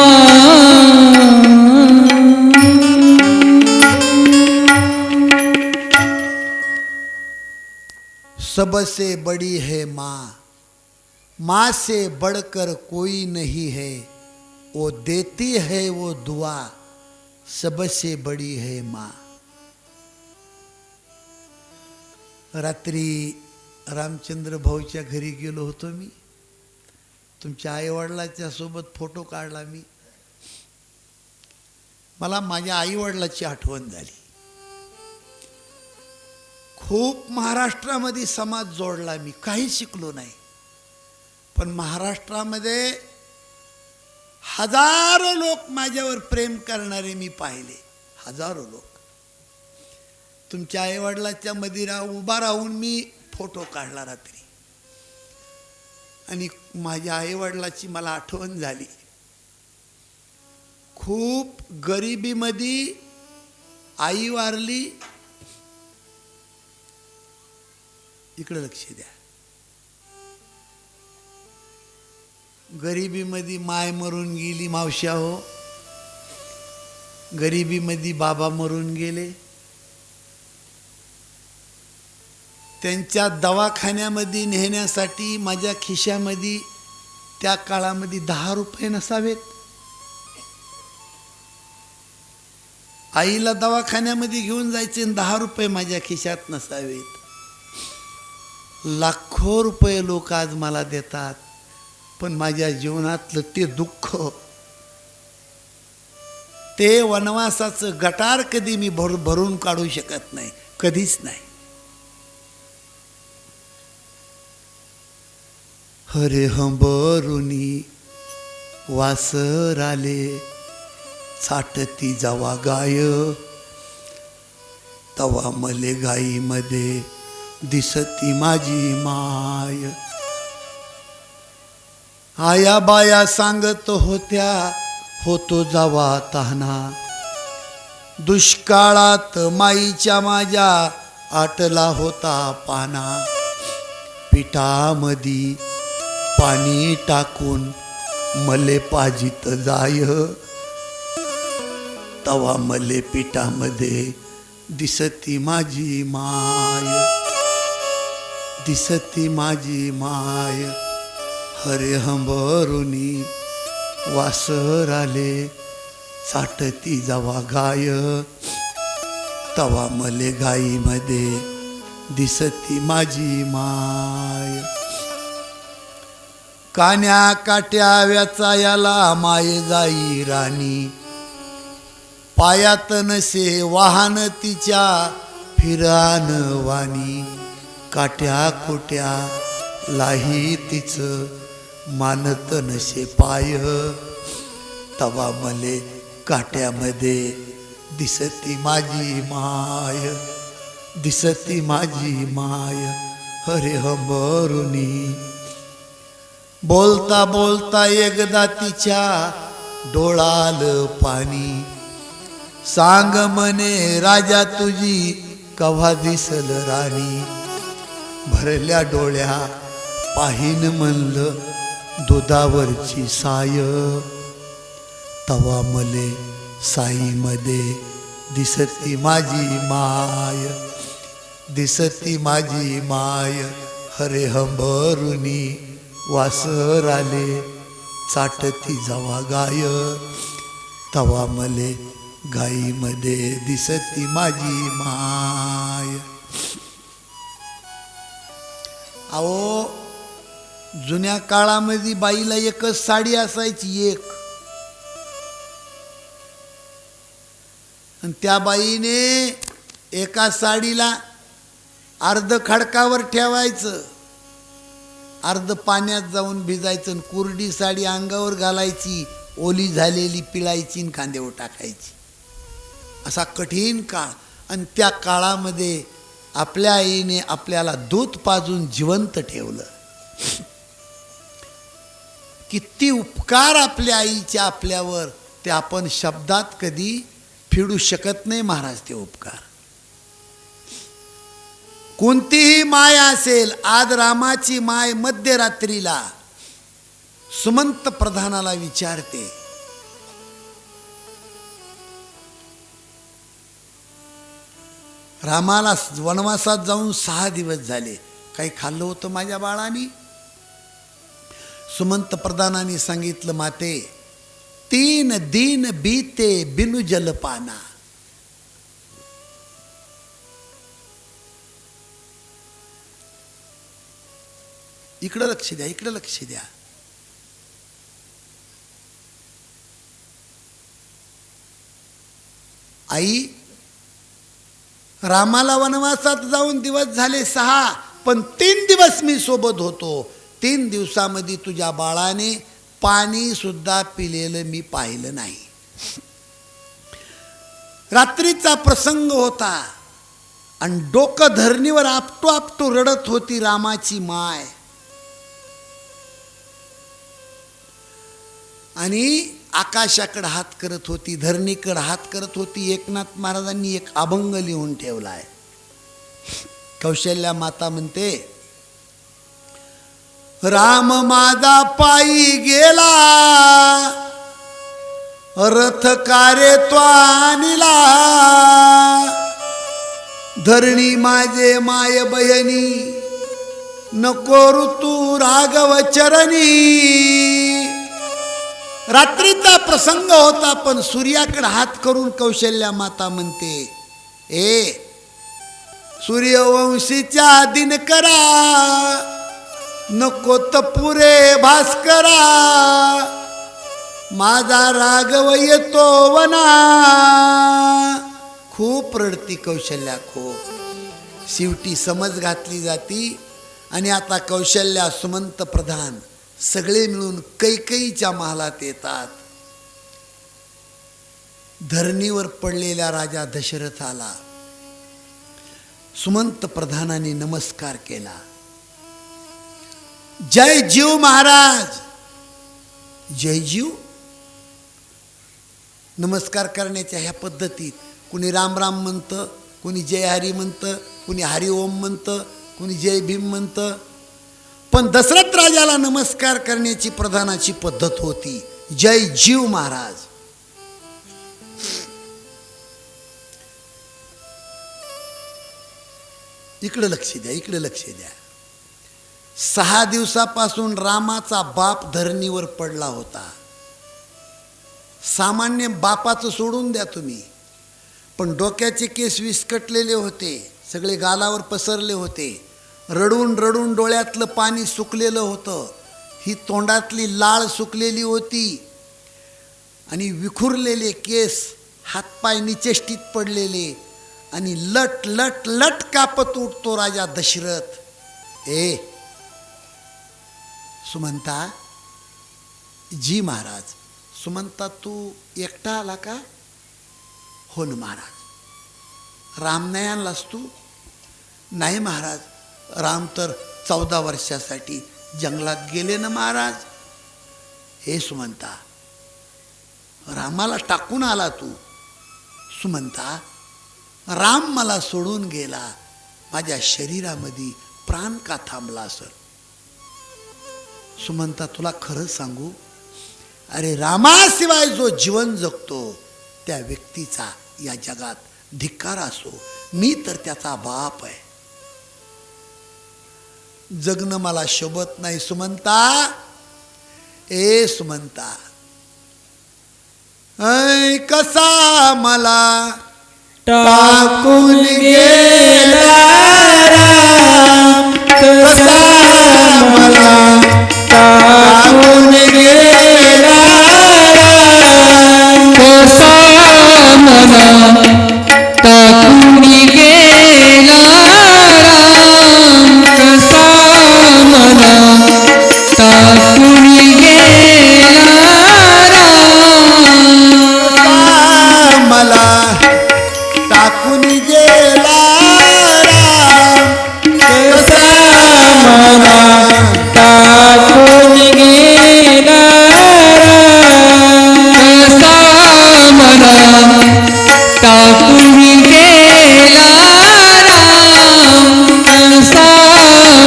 S2: सबसे बड़ी है माँ, माँ से बढ़कर कोई नहीं है, वो देती है वो दुआ, सबसे बड़ी है माँ. रात्री रामचंद्र भाऊच्या घरी गेलो होतो मी. तुमच्या आईवडिलाच्या सोबत फोटो काढला मी. मला माझ्या आईवडिलाची आठवण झाली. खूप महाराष्ट्रामध्ये समाज जोडला मी, काही शिकलो नाही, पण महाराष्ट्रामध्ये हजारो लोक माझ्यावर प्रेम करणारे मी पाहिले, हजारो लोक. तुमच्या आईवडिलाच्या मध्ये उभा राहून मी फोटो काढला रात्री, आणि माझ्या आईवडिलाची मला आठवण झाली. खूप गरिबीमध्ये आई वारली. इकडे लक्ष द्या. गरिबीमध्ये माय मरून गेली मावश्या हो, गरिबीमध्ये बाबा मरून गेले. त्यांच्या दवाखान्यामध्ये नेण्यासाठी माझ्या खिशामध्ये त्या काळामध्ये 10 रुपये नसावेत. आईला दवाखान्यामध्ये घेऊन जायचे, 10 रुपये माझ्या खिशात नसावेत. लाखो रुपये लोक आज मला देतात, पण माझ्या जीवनातलं ते दुःख, ते वनवासाचं गटार कधी मी भरून काढू शकत नाही, कधीच नाही. हरे हंबरुनी वासर आले, चाटती जावा गाय, तवा मले गाईमध्ये दिसती माझी माय. आया बाया सांगत होत्या होतो जावा तहाना, दुष्काळात माईच्या माझ्या आटला होता पाना. पिठामधी पाणी टाकून मले पाजित जाय, तवा मले पिठामध्ये दिसती माझी माय, दिसती माझी माय. हरे हंबरुनी वासर आले, चाटती जावा गाय, तवा मले गाईमध्ये दिसती माझी माय. कान्या काट्या व्याचायाला माये जाई राणी, पायात नसे वाहन तिच्या फिरान वाणी. काट्या कोट्या लाही तिचं मानत नसे पाय, तवा मले काट्यामध्ये दिसती माझी माय, दिसती माझी माय. हरे हंबरुनी बोलता बोलता एकदा तिच्या डोळाल पाणी. सांग म्हणे राजा तुझी कव्हा दिसल राणी, भरल्या डोळ्या पाहिन म्हणलं दुधावरची साय. तवा मले साईमध्ये दिसती माझी माय, दिसती माझी माय. हरे हंबरुनी वासर आले, चाटती जावा गाय, तवा मले गाईमध्ये दिसती माझी माय. अहो, जुन्या काळामध्ये बाईला एकच साडी असायची, एक. आणि त्या बाईने एका साडीला अर्ध खडकावर ठेवायचं, अर्ध पाण्यात जाऊन भिजायचं, आणि कुरडी साडी अंगावर घालायची, ओली झालेली पिळायची आणि खांद्यावर टाकायची. असा कठीण काळ. आणि त्या काळामध्ये आपल्या आईने आपल्याला दूध पाजून जिवंत ठेवलं. किती उपकार आपल्या आईचे आपल्यावर, ते आपण शब्दात कधी फेडू शकत नाही महाराज ते उपकार. कोणतीही माय असेल, आज रामाची माय मध्यरात्रीला सुमंत प्रधानाला विचारते, रामाला वनवासात जाऊन 6 दिवस झाले, काही खाल्लं होतं माझ्या बाळानी? सुमंत प्रधानाने सांगितलं, माते 3 दिन बीते बिनु जलपाना. इकडं लक्ष द्या, इकडं लक्ष द्या. आई, रामाला वनवासात जाऊन दिवस झाले 6, पण 3 दिवस मी सोबत होतो. 3 दिवसामध्ये तुझ्या बाळाने पाणी सुद्धा पिलेलं मी पाहिलं नाही. रात्रीचा प्रसंग होता आणि डोकं धरणीवर आपटू आपटू रडत होती रामाची माय. आणि आकाशाकडे हात करत होती, धरणीकडे हात करत होती. एकनाथ महाराजांनी एक अभंग लिहून ठेवलाय. कौशल्या माता म्हणते, राम माझा पायी गेला, रथ कारे तो आणला, धरणी माझे माय बहिणी, नको ऋतू राघव चरणी. रात्रीचा प्रसंग होता, पण सूर्याकडे हात करून कौशल्या माता म्हणते, ए सूर्यवंशीच्या दिनकरा, नको तपुरे भास्करा, माझा राघव येतो वना. खूप रडती कौशल्या, खूप. शेवटी समज घातली जाती आणि आता कौशल्या, सुमंत प्रधान सगळे मिळून कैकेयीच्या महालात येतात. धरणीवर पडलेल्या राजा दशरथाला सुमंत प्रधानाने नमस्कार केला. जय जीव महाराज, जय जीव. नमस्कार करण्याच्या ह्या पद्धतीत कुणी राम राम म्हणतं, कुणी जय हरी म्हणतं, कुणी हरी ओम म्हणतं, कुणी जय भीम म्हणतं. पण दशरथ राजाला नमस्कार करण्याची प्रधानाची पद्धत होती, जय जीव महाराज. इकडे लक्ष द्या, इकडे लक्ष द्या. 6 दिवसापासून रामाचा बाप धरणीवर पडला होता. सामान्य बापाचं सोडून द्या तुम्ही, पण डोक्याचे केस विस्कटलेले होते, सगळे गालावर पसरले होते, रडून रडून डोळ्यातलं पाणी सुकलेलं होतं, ही तोंडातली लाळ सुकलेली होती आणि विखुरलेले केस, हातपाय निचेष्टीत पडलेले आणि लट लट लट कापत उठतो राजा दशरथ. ए सुमंता. जी महाराज. सुमंता तू एकटा आला का? हो ना महाराज. राम नाही आणलास तू? नाही महाराज, राम तर 14 वर्षासाठी जंगलात गेले ना महाराज. हे सुमंता, रामाला टाकून आला तू? सुमंता, राम मला सोडून गेला, माझ्या शरीरामध्ये प्राण का थांबला असेल? सुमंता, तुला खरं सांगू, अरे रामाशिवाय जो जीवन जगतो त्या व्यक्तीचा या जगात धिक्कार असो. मी तर त्याचा बाप आहे. जगणं मला शोभत नाही सुमंता. ए सुमंता, ऐ कसा मला
S4: टाकून गेला राम, कसा मला टाकून गेला राम, कसा मला टाकून गेला राम, कसा मला टाकून गेला राम,
S2: मला टाकून गेला राम,
S4: कसा मला टाकून गेला राम, कसा मला टाकून गेला राम, कसा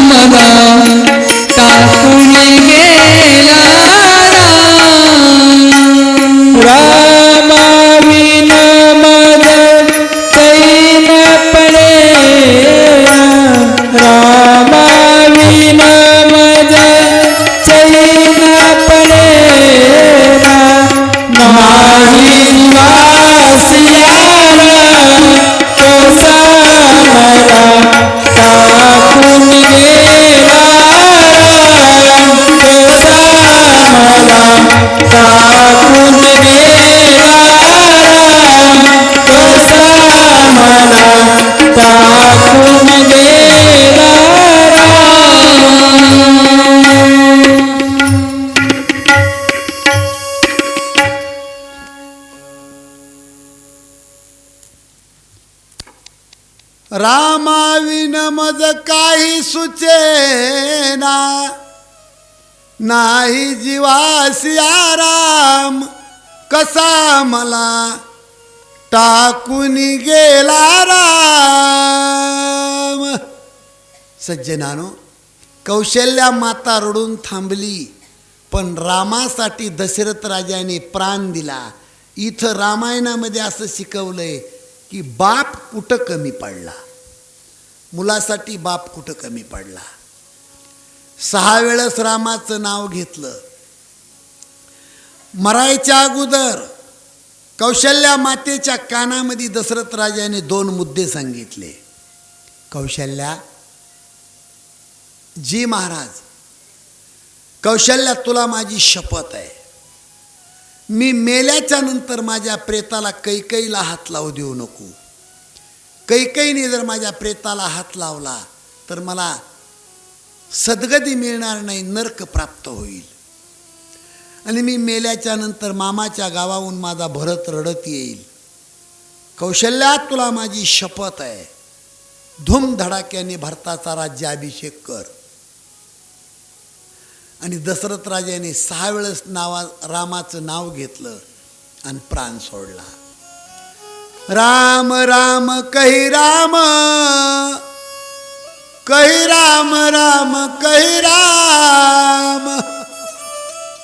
S4: मला टाकून गेला राम. रामा विना
S2: रामाविन मज काही सुचेना, नाही जीवासी आराम, कसा मला टाकून गेला राम. सज्जनानो, कौशल्या माता रडून थांबली, पण रामासाठी दशरथ राजाने प्राण दिला. इथं रामायणामध्ये असं शिकवलंय की बाप कुठं कमी पडला, मुलासाठी बाप कुठं कमी पडला. 6 वेळेस रामाचं नाव घेतलं. मरायच्या अगोदर कौशल्या मातेच्या कानामध्ये दशरथ राजाने 2 मुद्दे सांगितले. कौशल्या, जी महाराज, कौशल्या तुला माझी शपथ आहे, मी मेल्याच्या नंतर माझ्या प्रेताला कैकेयीला हात लावू देऊ नको. कैकेयीने जर माझ्या प्रेताला हात लावला तर मला सद्गती मिळणार नाही, नरक प्राप्त होईल. आणि मी मेल्याच्या नंतर मामाच्या गावाहून माझा भरत रडत येईल. कौशल्या, तुला माझी शपथ आहे, धूमधडाक्याने भरताचा राज्याभिषेक कर. आणि दशरथ राजाने 6 वेळेस रामाचं नाव घेतलं आणि प्राण सोडला. राम राम कही राम, कही राम राम कही राम,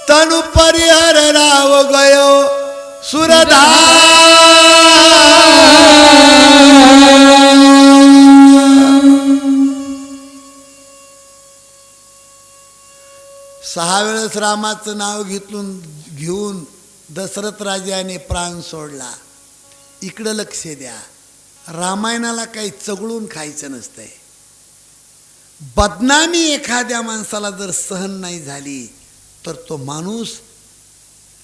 S2: तनु परिहर राव गयो सुरधाम. 6 वेळेस रामाचं नाव घेऊन दशरथ राजाने प्राण सोडला. इकडं लक्ष द्या, रामायणाला काही चगळून खायचं नसतंय. बदनामी एखाद्या माणसाला जर सहन नाही झाली तर तो माणूस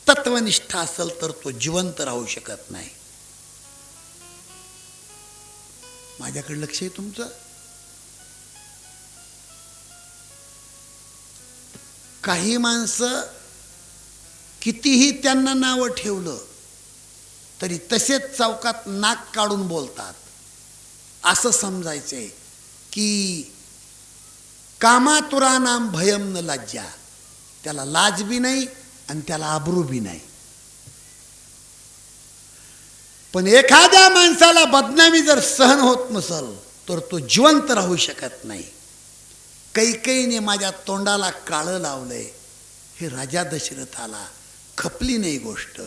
S2: तत्वनिष्ठ असेल तर तो जिवंत राहू शकत नाही. माझ्याकडे लक्ष आहे तुमचं? काही माणसं कितीही त्यांना नावं ठेवलं तरी तसेच चौकात नाक काढून बोलतात. असं समजायचंय की कामातुरानाम भयम न लज्जा, त्याला लाज बी नाही आणि त्याला आबरू बी नाही. पण एखाद्या माणसाला बदनामी जर सहन होत नसल तर तो जिवंत राहू शकत नाही. कैकेयीने माझ्या तोंडाला काळं लावलंय, हे राजा दशरथाला खपली नाही गोष्ट.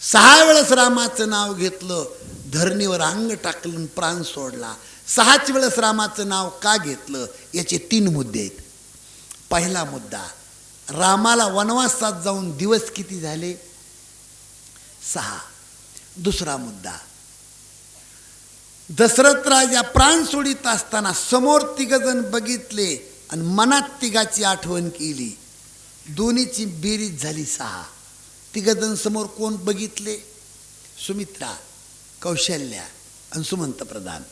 S2: 6 वेळेस रामाचं नाव घेतलं, धरणीवर अंग टाकलं, प्राण सोडला. 6च वेळेस रामाचं नाव का घेतलं याचे 3 मुद्दे आहेत. पहिला मुद्दा, रामाला वनवासात जाऊन दिवस किती झाले? 6. दुसरा मुद्दा, दशरथ राजा प्राण सोडित असताना समोर 3 जण बघितले आणि मनात 3घाची आठवण केली. दोन्हीची बेरीज झाली 6. 3 जण समोर कोण बघितले? सुमित्रा, कौशल्या आणि सुमंत प्रधान.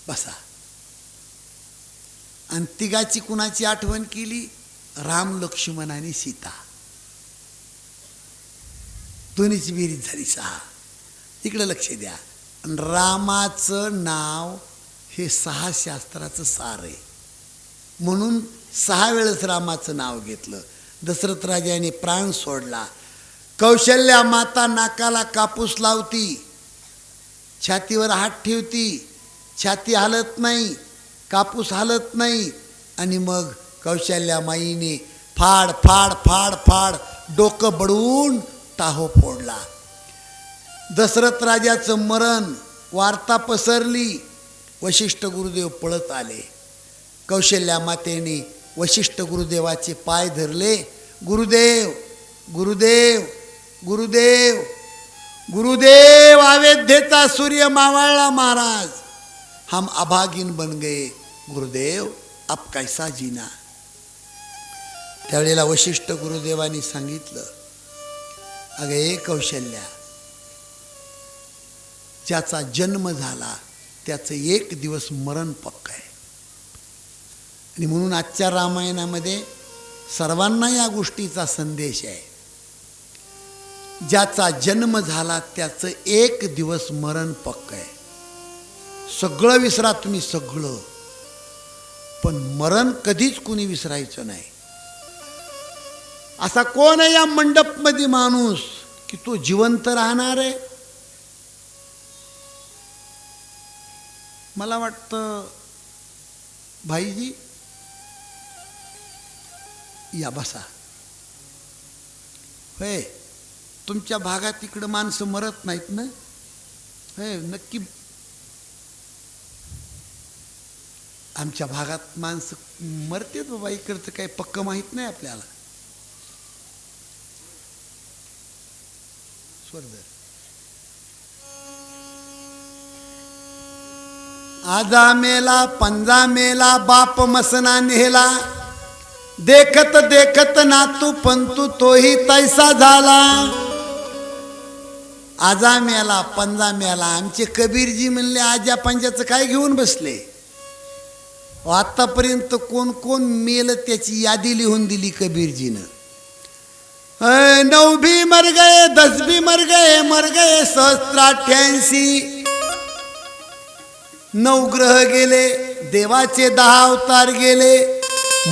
S2: बसा. आणि 3घाची कुणाची आठवण केली? राम, लक्ष्मण आणि सीता. दोन्हीची बेरीज झाली 6. इकडे लक्ष द्या. रामाचं नाव हे 6 शास्त्राचं सार आहे, म्हणून 6 वेळेस रामाचं नाव घेतलं. दशरथ राजाने प्राण सोडला. कौशल्या माता नाकाला कापूस लावती, छातीवर हात ठेवती, छाती हालत नाही, कापूस हालत नाही. आणि मग कौशल्या माईने फाड फाड फाड फाड डोकं बडवून टाहो फोडला. दशरथ राजाचं मरण वार्ता पसरली. वशिष्ठ गुरुदेव पळत आले. कौशल्या मातेने वशिष्ठ गुरुदेवाचे पाय धरले. गुरुदेव गुरुदेव गुरुदेव गुरुदेव, अयोध्येचा सूर्य मावळला महाराज, हम अभागिन बन गए, गुरुदेव आप कैसा जीना. त्यावेळेला वशिष्ठ गुरुदेवांनी सांगितलं, अगे कौशल्या, ज्याचा जन्म झाला त्याचं 1 दिवस मरण पक्क आहे. आणि म्हणून आजच्या रामायणामध्ये सर्वांना या गोष्टीचा संदेश आहे. ज्याचा जन्म झाला त्याचं एक दिवस मरण पक्क आहे. सगळं विसरा तुम्ही, सगळं, पण मरण कधीच कुणी विसरायचं नाही. असा कोण आहे या मंडपमध्ये माणूस की तो जिवंत राहणार आहे? मला वाटतं भाईजी या बसा. होय, तुमच्या भागात इकडं माणसं मरत नाहीत ना? होय, नक्की. आमच्या भागात माणसं मरतेत बाबा, इकडचं काही पक्क माहीत नाही आपल्याला. स्वर्ग आजा मेला पंजा मेला बाप मसना नेला, देखत देखत नातू पंतू तोही तैसा झाला. आजा मेला पंजा मेला. आमचे कबीरजी म्हणले आजा पंजाचं काय घेऊन बसले? आतापर्यंत कोण कोण मेल त्याची यादी लिहून दिली कबीरजीनं. 9 भी मर गए, 10 भी मर गए सहस्त्राठ्यांशी. 9 ग्रह गेले, देवाचे 10 अवतार गेले,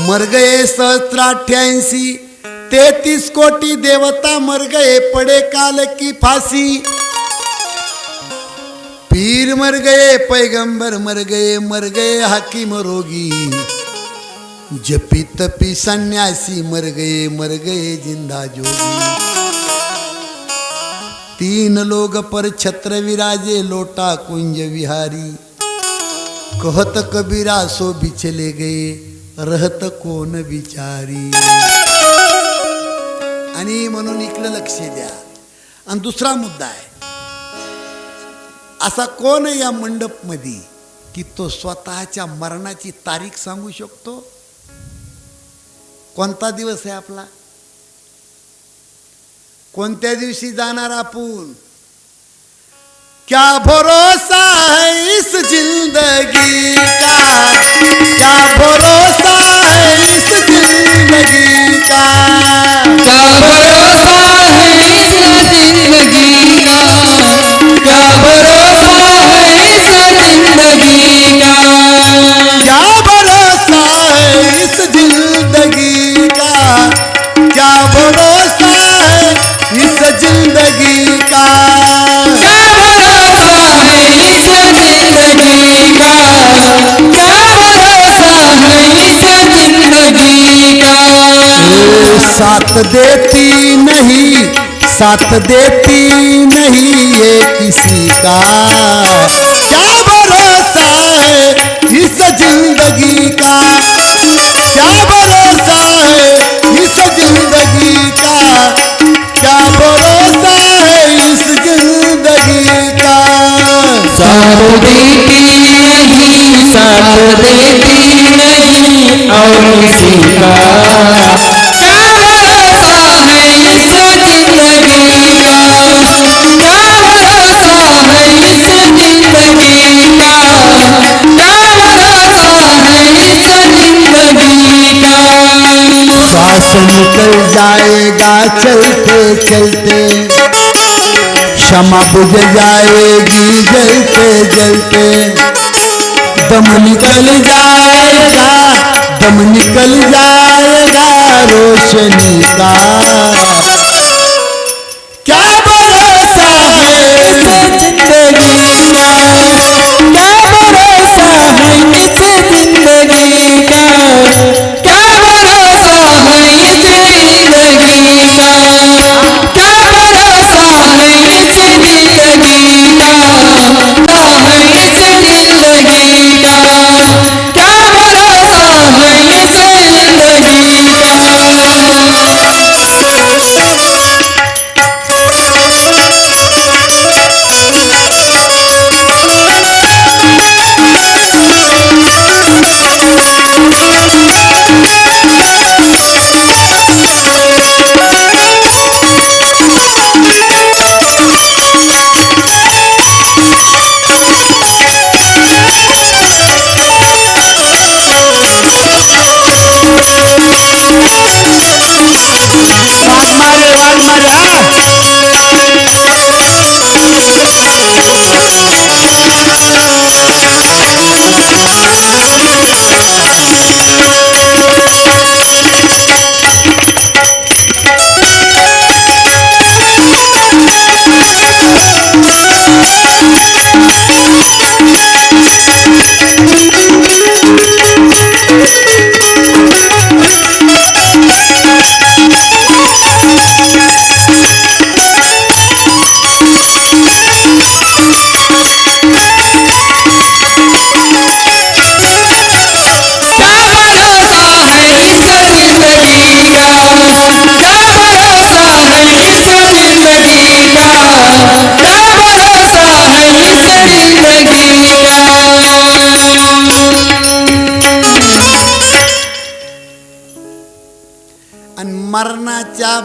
S2: मर गए सहस्त्राठ्यांशी. 33 कोटी देवता मर गए, पडे काल की फांसी. पीर मर गए, पैगंबर मर गए हाकिम रोगी. जपी तपी सन्यासी मर गए जिंदा जोगी. 3 लोग पर छत्र विराजे, लोटा कुंज विहारी. कहत कबीरा सो बिचले गए, रहत कोण विचारी. आणि म्हणून इकडे लक्ष द्या. आणि दुसरा मुद्दा आहे, असा कोण या मंडप मध्ये की तो स्वतःच्या मरणाची तारीख सांगू शकतो? कोणता दिवस आहे आपला? कोणत्या दिवशी जाणार आपण? क्या भरोसा है इस जिंदगी का, क्या भरोसा है इस जिंदगी का,
S3: क्या भरोसा है इस जिंदगी का, क्या भरोसा है इस जिंदगी का,
S2: क्या भरोसा है इस जिंदगी का, क्या भरोसा है इस जिंदगी का.
S3: क्या भरोसा है इस जिंदगी का, क्या भरोसा है इस जिंदगी का.
S2: साथ देती नहीं, साथ देती नहीं ये किसी का. क्या भरोसा है इस जिंदगी का, क्या भरोसा है इस जिंदगी का, क्या भरोसा है इस जिंदगी का.
S3: साथ देती नहीं, साथ देती नहीं और किसी का. क्या भरोसा है इस जिंदगी का, क्या भरोसा है इस जिंदगी का, क्या भरोसा है इस जिंदगी का.
S2: सांस निकल जाएगा चलते चलते, क्षमा बुझ जाएगी जलते जलते. दम निकल जाएगा, दम निकल जाएगा रोशनी का. क्या भरोसा है इस जिंदगी का,
S3: क्या भरोसा है इस जिंदगी का, क्या भरोसा है इस जिंदगी का, क्या भरोसा है इस जिंदगी का, है इस जिंदगी का, क्या भरोसा है इस जिंदगी का.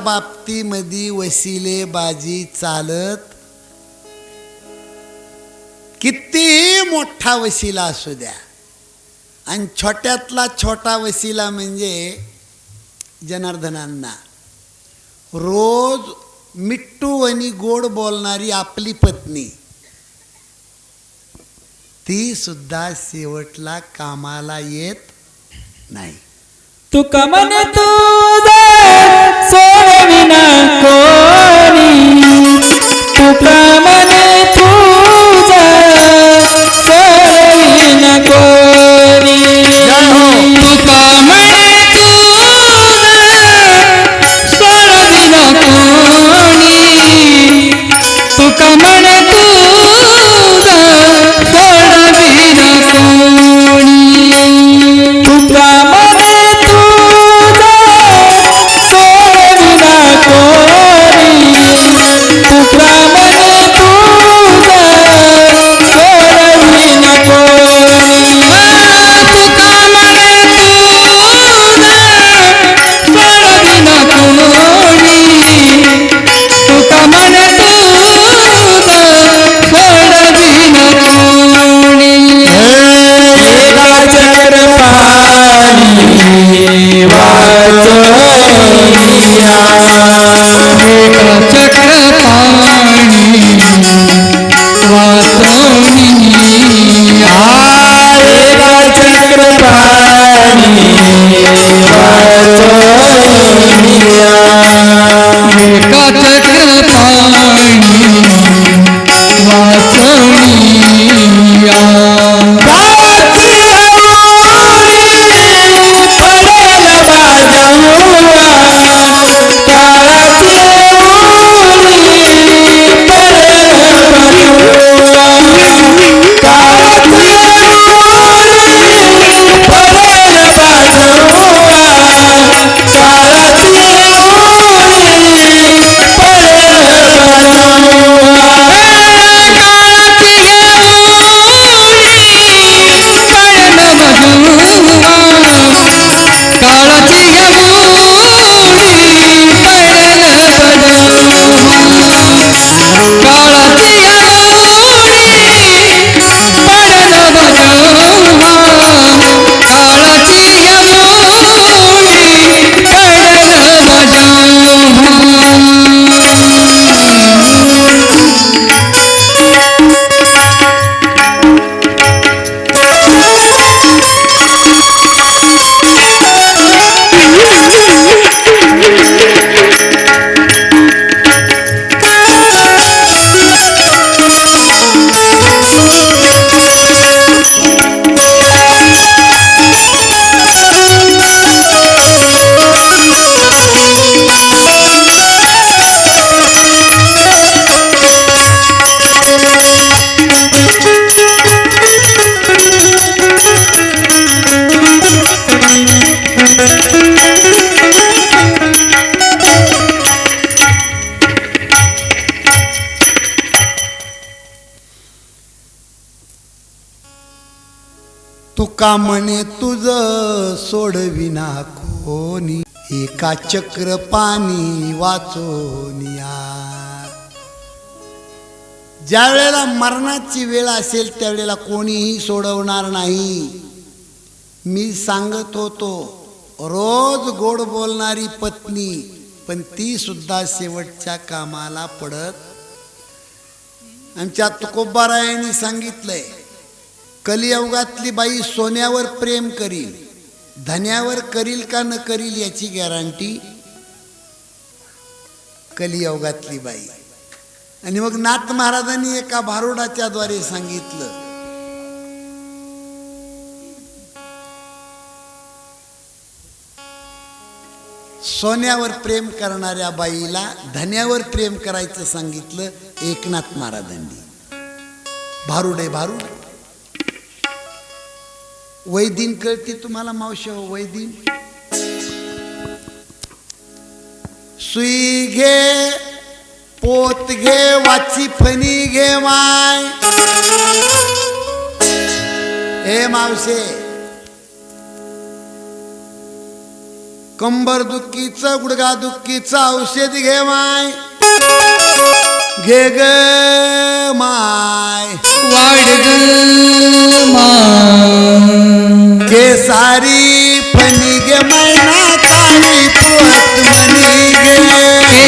S2: बाबतीमध्ये वशिले बाजी चालत, कितीही मोठा वशिला असू द्या. आणि छोट्यातला छोटा वशिला म्हणजे जनार्दनांना रोज मिट्टू आणि गोड बोलणारी आपली पत्नी, ती सुद्धा शेवटला कामाला येत नाही.
S4: तू कमन तुझा सोडविना कोणी, तू कमन तुझा सोडविना कोणी. तू कमन सोडविना कोणी, तू कमन तुझा सोडविना कोणी. तू कमन
S2: तुका म्हणे तुझ सोडविना कोणी, एका चक्र पाणी वाचोनिया. ज्या वेळेला मरणाची वेळ असेल त्यावेळेला कोणीही सोडवणार नाही. मी सांगत होतो रोज गोड बोलणारी पत्नी, पण ती सुद्धा शेवटच्या कामाला पडत. आमच्या तुकोबारायांनी सांगितलंय, कलियुगातली बाई सोन्यावर प्रेम करील, धन्यावर करील का न करील याची गॅरंटी कलियुगातली बाई. आणि मग नाथ महाराजांनी एका भारुडाच्या द्वारे सांगितलं, सोन्यावर प्रेम करणाऱ्या बाईला धन्यावर प्रेम करायचं सांगितलं एकनाथ महाराजांनी. भारुडे भारुड. वैदीन कळती तुम्हाला मावशी? हो वैदीन. सुई घे, पोत घे, वाची फणी घे माय. हे मावशे, कंबर दुखीचं गुडघा दुखीचं औषध घे माय, घे ग माय.
S3: वाढ
S2: केसारी फणी गे मैना काळी पोत मनी गे.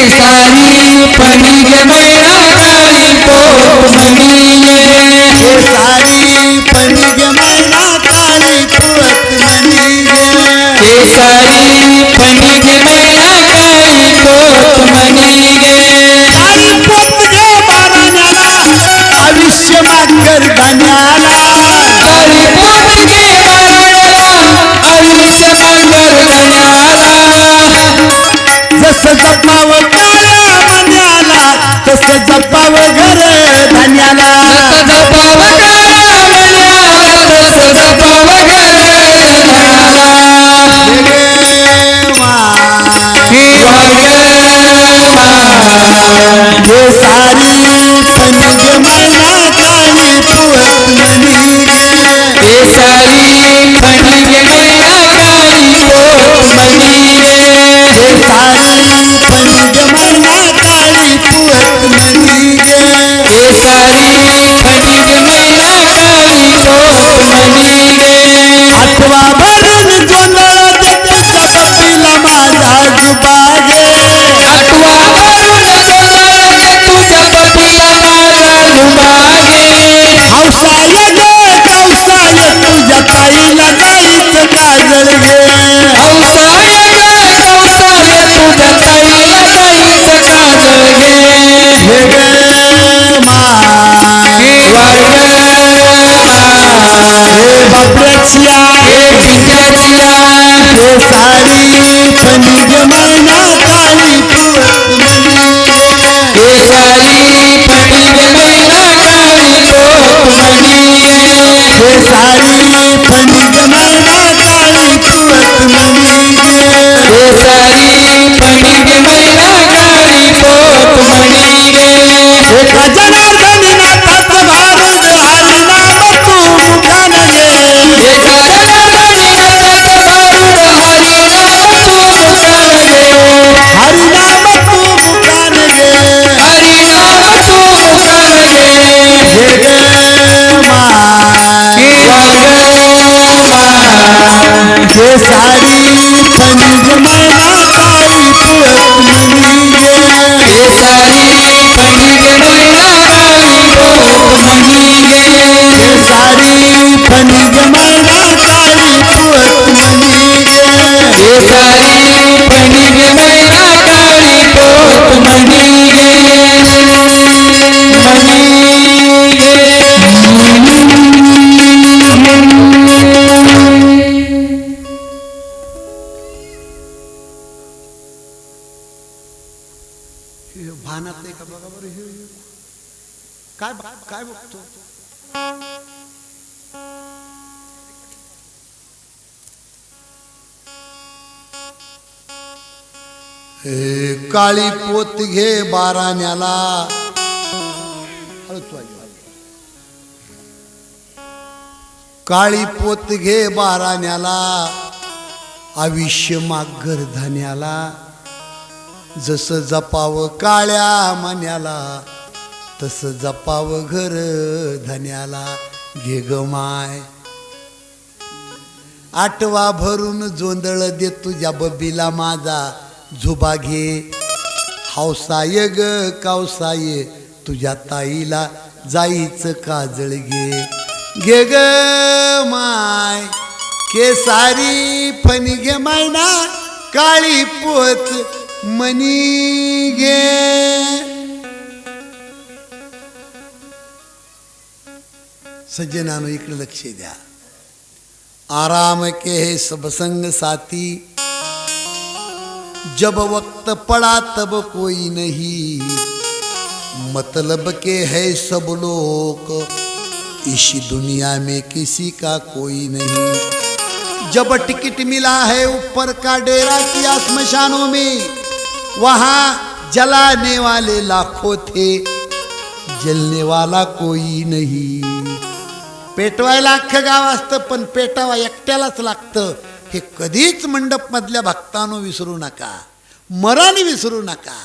S3: सारी पनी गे मैना काळी पोत मनी गे.
S2: केसारी फणी गे मैना काळी पोत मनी गे.
S3: सारी पनी गे मैना काळी पोत मनी गे.
S2: काळी पोत गे बाराण्याला आयुष्य माकर धन्याला.
S3: काळी पोत गे बाळाला आयुष्य मागर धन्याला.
S2: जसं जपावं काळ्या मन्याला तसं जपावं घर धन्याला.
S3: जपाव काळ्या मन्याला तसं जपाव घर धन्याला.
S2: हे सारी फणीग मैना काळी पोत मनी गे.
S3: सारी पनी गे मैना काळी पोत मनी गे.
S2: हे सारी फणीग मैना काळी पोत मनी गे.
S3: सारी पनी गे मैना काळी पोत मनी गे.
S2: आठवा भरून जोंधळ देतो पतीला माझा जुबागे.
S3: आठवा भरून जोंधळ दे तुझ्या पतीला माझा जुबागे.
S2: हौसाय ग कौसाय तुझ्या ताईला गाईचं काजळ गे.
S3: हौसाय ग कौसाय तुझ्या ताईला गाईचं काजळ गे.
S2: हे ग माय हे बापऱ्याच्या
S3: हे भिंत्याच्या.
S2: हे सारी फणीग मैना काळी पोत मनी गे.
S3: सारी पनी गे मैना काळी पोत मनी गे.
S2: हे सारी फणीग मैना काळी पोत मनी गे.
S3: सारी पनी गे मैना काळी पोत मनी गे.
S2: एका जनार्दनी नाथात घालून हरिनाम तू मुखान गे.
S3: एका जनार्दनी नाथात घालून हरिनाम तू मुखान गे.
S2: हरिनाम तू मुखान गे.
S3: हरिनाम तू मुखान गे.
S2: हे ग माय हे सारी फणीग मैना काळी पोत मनी गे.
S3: सारी पनी गे मैना काळी पोत मनी गे.
S2: हे सारी फणीग मैना काळी पोत मनी गे.
S3: सारी पनी गे मैना काळी पोत मनी गे. मनी गे.
S2: भानात नाही का बघा बरं हे काय काय बघतो. हे काळी पोत घे बाराण्याला. काळी पोत घे बाराण्याला आयुष्य मागर धन्याला. जसं जपावं काळ्या मन्याला तसं जपावं घर धन्याला. घे ग माय आठवा भरून जोंधळ दे तुझ्या बबीला माझा झुबा घे. हौसाय ग कौसाय तुझ्या ताईला जाईचं काजळ घे. घे ग माय केसारी फणीग मैना काळी पोत मनी गे. सज्जनानो इकडे लक्ष द्या. आराम के है सब संग साथी, जब वक्त पड़ा तब कोई नहीं, मतलब के है सब लोग, इस दुनिया में किसी का कोई नहीं। जब टिकट मिला है ऊपर का डेरा किया स्मशानों में, वहाँ जलाने वाले लाखों थे, जलने वाला कोई नहीं। पेटवायला अख्खं गाव असतं पण पेटावा एकट्यालाच लागतं, हे कधीच मंडपमधल्या भक्तांनो विसरू नका, मरण विसरू नका.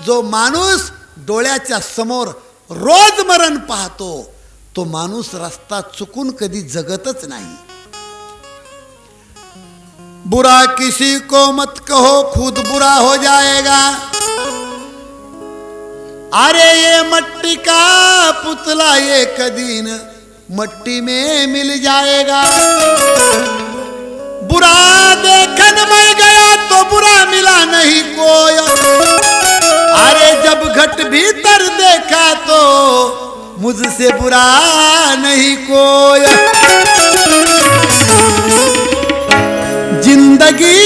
S2: जो माणूस डोळ्याच्या समोर रोज मरण पाहतो तो माणूस रस्ता चुकून कधी जगतच नाही. बुरा किसी को मत कहो खुद बुरा हो जाएगा. अरे ये मट्टी का पुतला एक दिन मट्टी में मिल जाएगा. बुरा देखन मैं गया तो बुरा मिला नहीं कोई. अरे जब घट भीतर देखा तो मुझसे बुरा नहीं कोई. जिंदगी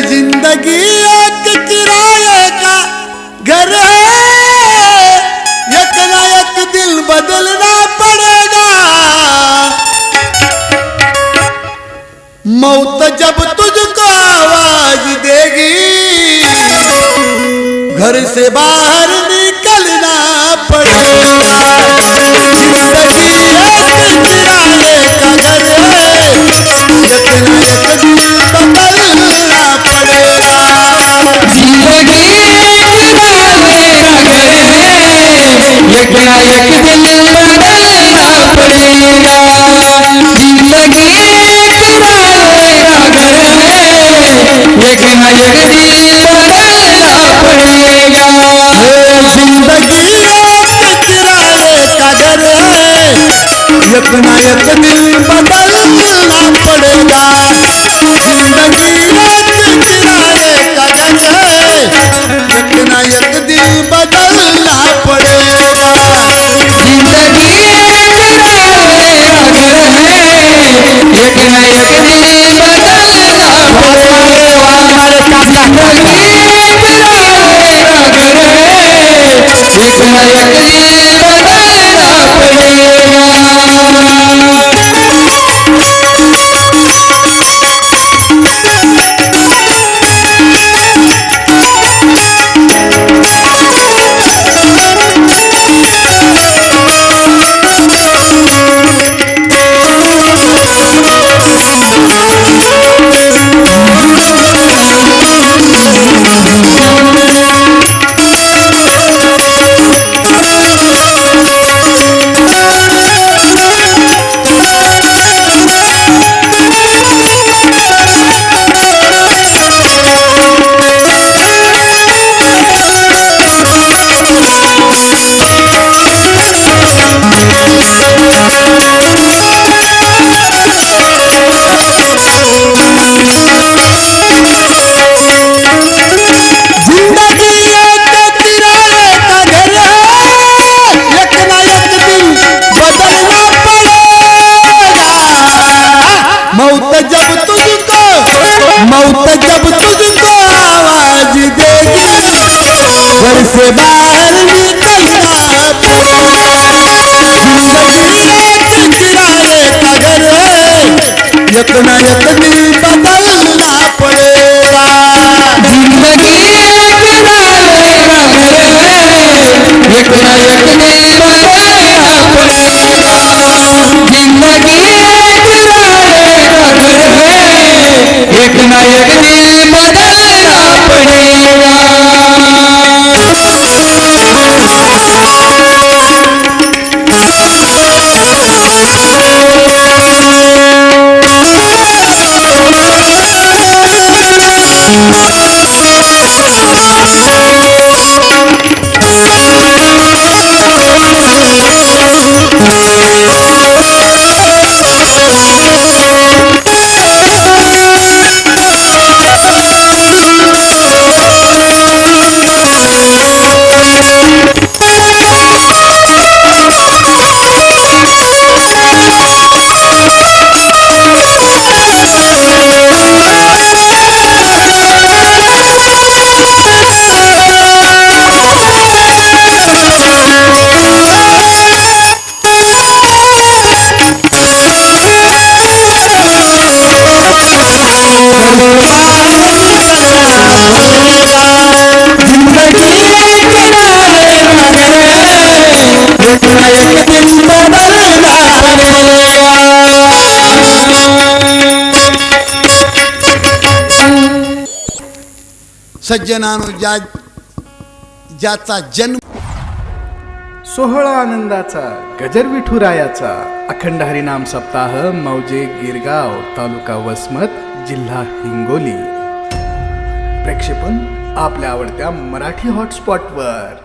S2: जिंदगी एक किराए का घर है. एक ना एक दिल बदलना पड़ेगा. मौत जब तुझको आवाज देगी घर से बाहर निकलना पड़ेगा. जिंदगी एक किराए का घर है. एक ना एक दिल बदलना पड़ेगा.
S3: जिंदगी एक ना एक दिन बदलना पड़ेगा. जिंदगी एक ना एक दिन बदलना पड़ेगा.
S2: जिंदगी एक किराए का घर है. एक ना एक दिल बदलना पड़ेगा. जिंदगी एक किराए का घर है. एक ना एक दिल बदलना पड़ेगा.
S3: जिंदगी एक ना एक दिन बदलना पड़ेगा. जिंदगी एक ना एक दिन बदलना
S2: मौत जब तुझको आवाज देगी घर से बाहर निकलना किराए का घर है एक ना एक दिन बदलना पड़ेगा
S3: जिंदगी किराए का घर है एक ना एक दिन बदलना पड़ेगा जिंदगी किराए का घर है एक ना एक दिन बदलना पड़ेगा
S2: सज्जनानो ज्याचा जन्म
S1: सोहळा आनंदाचा गजर विठुरायाचा अखंड हरिनाम सप्ताह मौजे गिरगाव तालुका वसमत जिल्हा हिंगोली. प्रक्षेपण आपल्या आवडत्या मराठी हॉटस्पॉटवर.